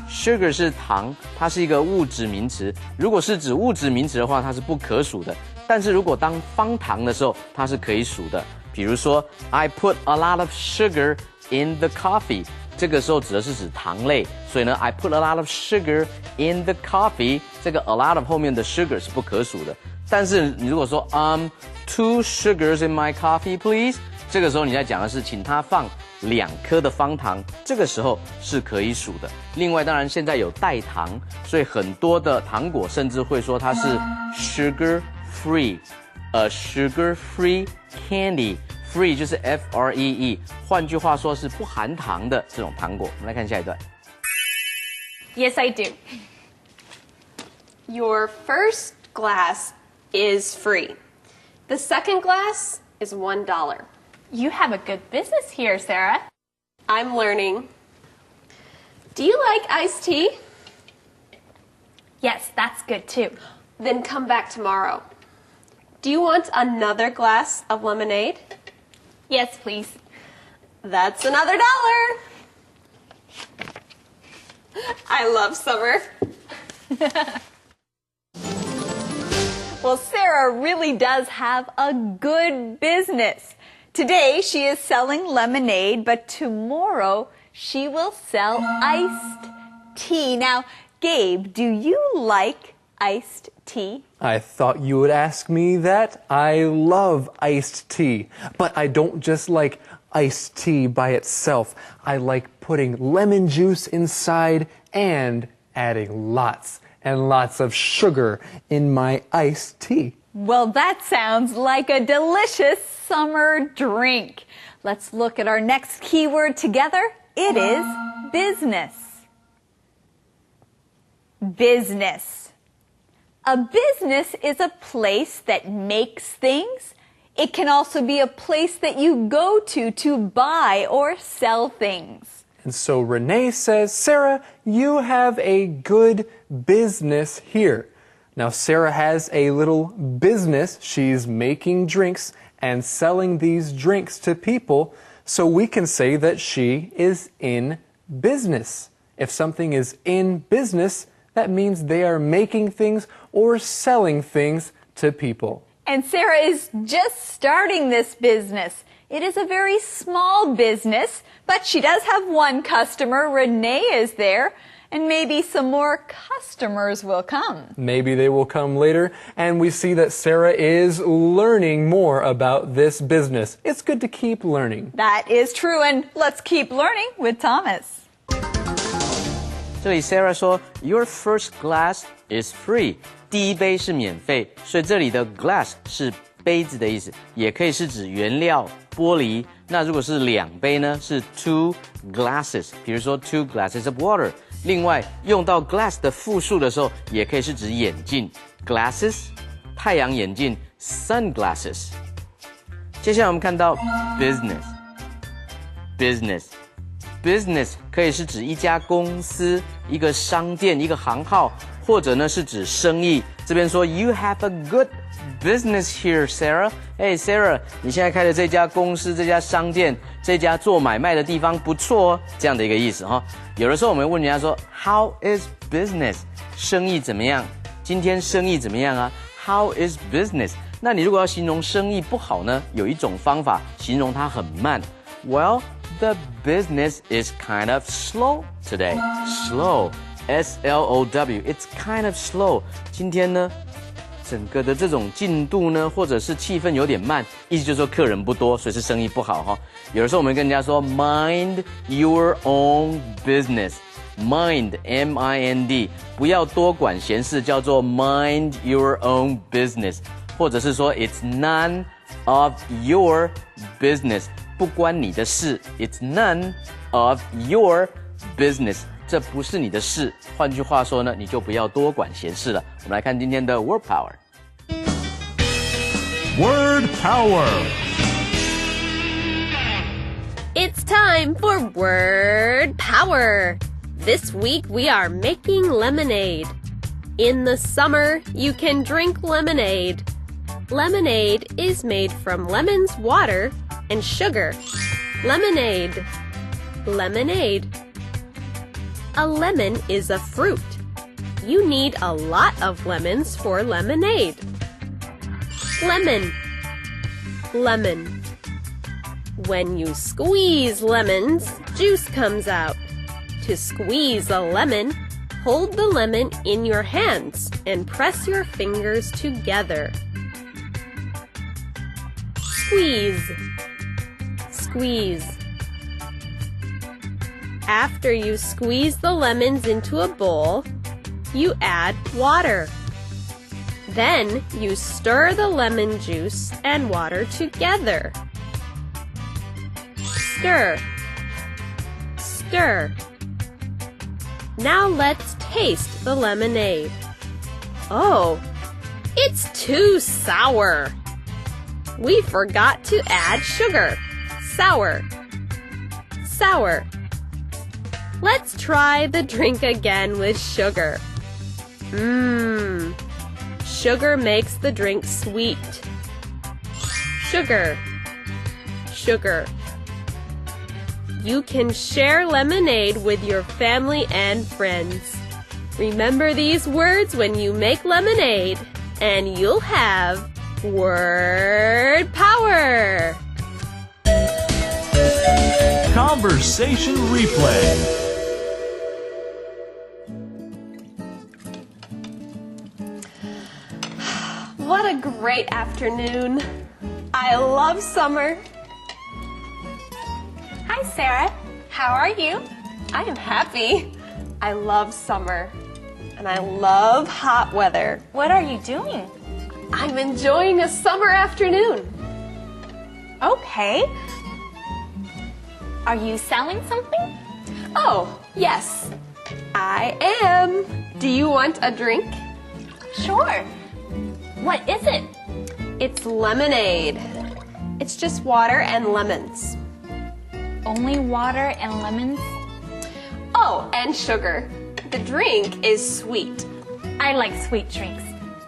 sugar 是糖，它是一个物质名词。如果是指物质名词的话，它是不可数的。但是如果当方糖的时候，它是可以数的。比如说 I put a lot of sugar in the coffee。这个时候指的是指糖类，所以呢 I put a lot of sugar in the coffee， 这个 a lot of 后面的 sugar 是不可数的。但是你如果说two sugars in my coffee please， 这个时候你在讲的是请他放2颗的方糖，这个时候是可以数的。另外当然现在有代糖，所以很多的糖果甚至会说它是 sugar free， a sugar free candy ，free 就是 F-R-E-E， 换句话说是不含糖的这种糖果。我们来看下一段。Yes, I do. Your first glass is free. The second glass is $1. You have a good business here, Sarah. I'm learning. Do you like iced tea? Yes, that's good too. Then come back tomorrow. Do you want another glass of lemonade? Yes, please. That's another $1. I love summer. Well, Sarah really does have a good business. Today she is selling lemonade, but tomorrow she will sell iced tea. Now, Gabe, do you like iced tea? I thought you would ask me that. I love iced tea, but I don't just like iced tea by itself. I like putting lemon juice inside and adding lots and lots of sugar in my iced tea. Well, that sounds like a delicious summer drink. Let's look at our next keyword together. It is business. Business. A business is a place that makes things. It can also be a place that you go to buy or sell things. And so Renee says, Sarah, you have a good business here. Now, Sarah has a little business. She's making drinks and selling these drinks to people. So we can say that she is in business. If something is in business, that means they are making things or selling things to people. And Sarah is just starting this business. It is a very small business, but she does have one customer. Renee is there, and maybe some more customers will come. Maybe they will come later, and we see that Sarah is learning more about this business. It's good to keep learning. That is true, and let's keep learning with Thomas. 这里 Sarah 说 Your first glass is free. 第一杯是免费，所以这里的 glass 是杯子的意思，也可以是指原料玻璃。那如果是2杯呢，是 two glasses， 比如说 two glasses of water。另外用到 glass 的复数的时候，也可以是指眼镜 glasses， 太阳眼镜 sunglasses。接下来我们看到 business。business 可以是指一家公司、一个商店、一个行号，或者呢是指生意。这边说 You have a good business here, Sarah. Hey, Sarah, 你现在开的这家公司、这家商店、这家做买卖的地方不错哦，这样的一个意思哈。有的时候我们问人家说 How is business? 生意怎么样？今天生意怎么样啊 ？How is business? 那你如果要形容生意不好呢，有一种方法形容它很慢。Well, the business is kind of slow today. Slow, S-L-O-W. It's kind of slow. 今天呢，整个的这种进度呢，或者是气氛有点慢，意思就是说客人不多，所以是生意不好哈。有的时候我们跟人家说 mind your own business. Mind, M-I-N-D. 不要多管闲事，叫做 mind your own business. 或者是说 it's none of your business. 不关你的事 It's none of your business 这不是你的事换句话说呢你就不要多管闲事了我们来看今天的 Word Power Word Power It's time for Word Power This week we are making lemonade In the summer you can drink lemonade Lemonade is made from lemons, water, and sugar. Lemonade. Lemonade. A lemon is a fruit. You need a lot of lemons for lemonade. Lemon. Lemon. When you squeeze lemons, juice comes out. To squeeze a lemon, hold the lemon in your hands and press your fingers together. Squeeze. Squeeze. After you squeeze the lemons into a bowl, you add water. Then you stir the lemon juice and water together. Stir. Stir. Now let's taste the lemonade. Oh, it's too sour. We forgot to add sugar. Sour. Sour. Let's try the drink again with sugar. Sugar makes the drink sweet. Sugar. Sugar. You can share lemonade with your family and friends. Remember these words when you make lemonade, and you'll have word power. Conversation replay. What a great afternoon. I love summer. Hi, Sarah. How are you? I am happy. I love summer. And I love hot weather. What are you doing? I'm enjoying a summer afternoon. Okay. Are you selling something? Oh, yes. I am. Do you want a drink? Sure. What is it? It's lemonade. It's just water and lemons. Only water and lemons? Oh, and sugar. The drink is sweet. I like sweet drinks.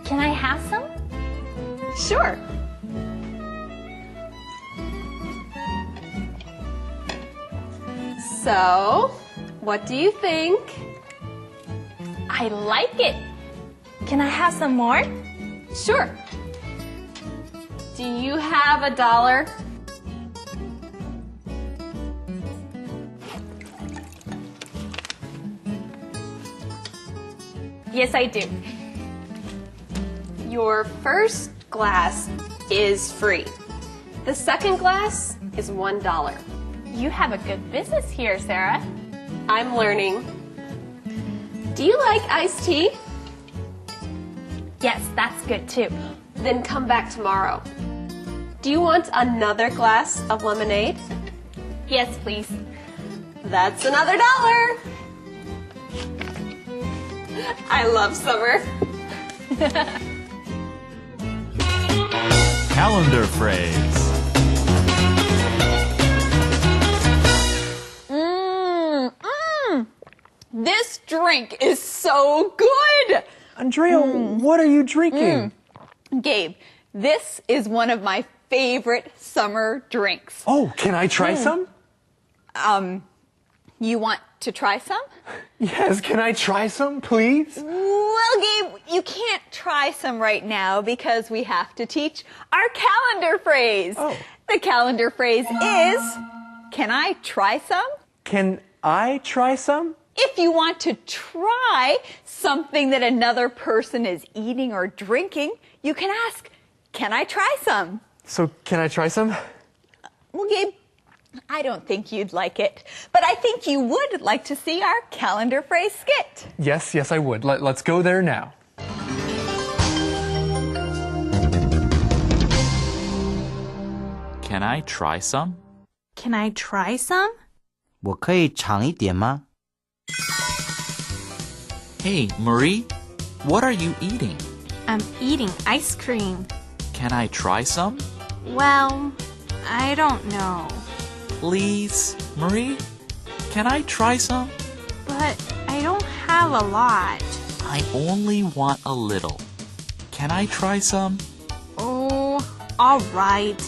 Can I have some? Sure. So, what do you think? I like it. Can I have some more? Sure. Do you have $1? Yes, I do. Your first glass is free. The second glass is $1. You have a good business here, Sarah. I'm learning. Do you like iced tea? Yes, that's good too. Then come back tomorrow. Do you want another glass of lemonade? Yes, please. That's another $1. I love summer. Calendar phrase. This drink is so good. Andrea, what are you drinking? Gabe, this is one of my favorite summer drinks. Oh, can I try some? You want to try some? Yes, can I try some, please? Well, Gabe, you can't try some right now because we have to teach our calendar phrase. Oh. The calendar phrase is, can I try some? Can I try some? If you want to try something that another person is eating or drinking, you can ask, can I try some? So, can I try some? Well, Gabe, I don't think you'd like it, but I think you would like to see our calendar phrase skit. Yes, I would. Let's go there now. Can I try some? Can I try some? 我可以尝一点吗？ Hey, Marie, what are you eating? I'm eating ice cream. Can I try some? Well, I don't know. Please, Marie, can I try some? But I don't have a lot. I only want a little. Can I try some? Oh, all right.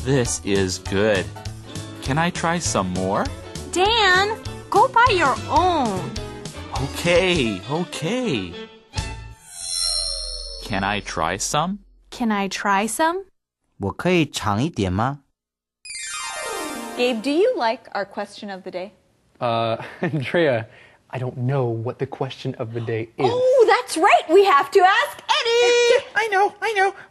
This is good. Can I try some more? Dan, go buy your own. Okay. Can I try some? Can I try some? 我可以尝一点吗？ Gabe, do you like our question of the day? Andrea, I don't know what the question of the day is. Oh, that's right. We have to ask Eddie. I know.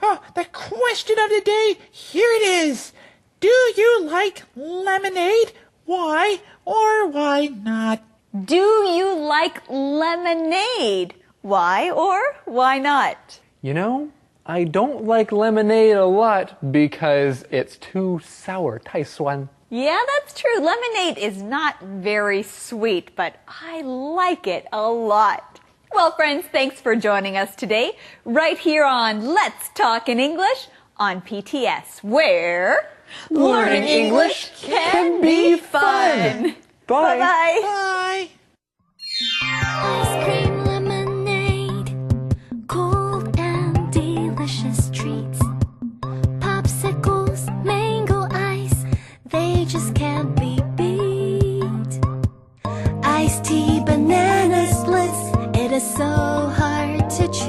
Oh, the question of the day, here it is. Do you like lemonade? Why or why not? Do you like lemonade? Why or why not? You know, I don't like lemonade a lot because it's too sour, 太酸. Yeah, that's true. Lemonade is not very sweet, but I like it a lot. Well, friends, thanks for joining us today, right here on Let's Talk in English on PTS, where Learning English can be fun. Bye. Bye-bye. Bye. Ice cream lemonade, cold and delicious treats. Popsicles, mango ice, they just can't be beat. Iced tea, banana splits, it is so hard to choose.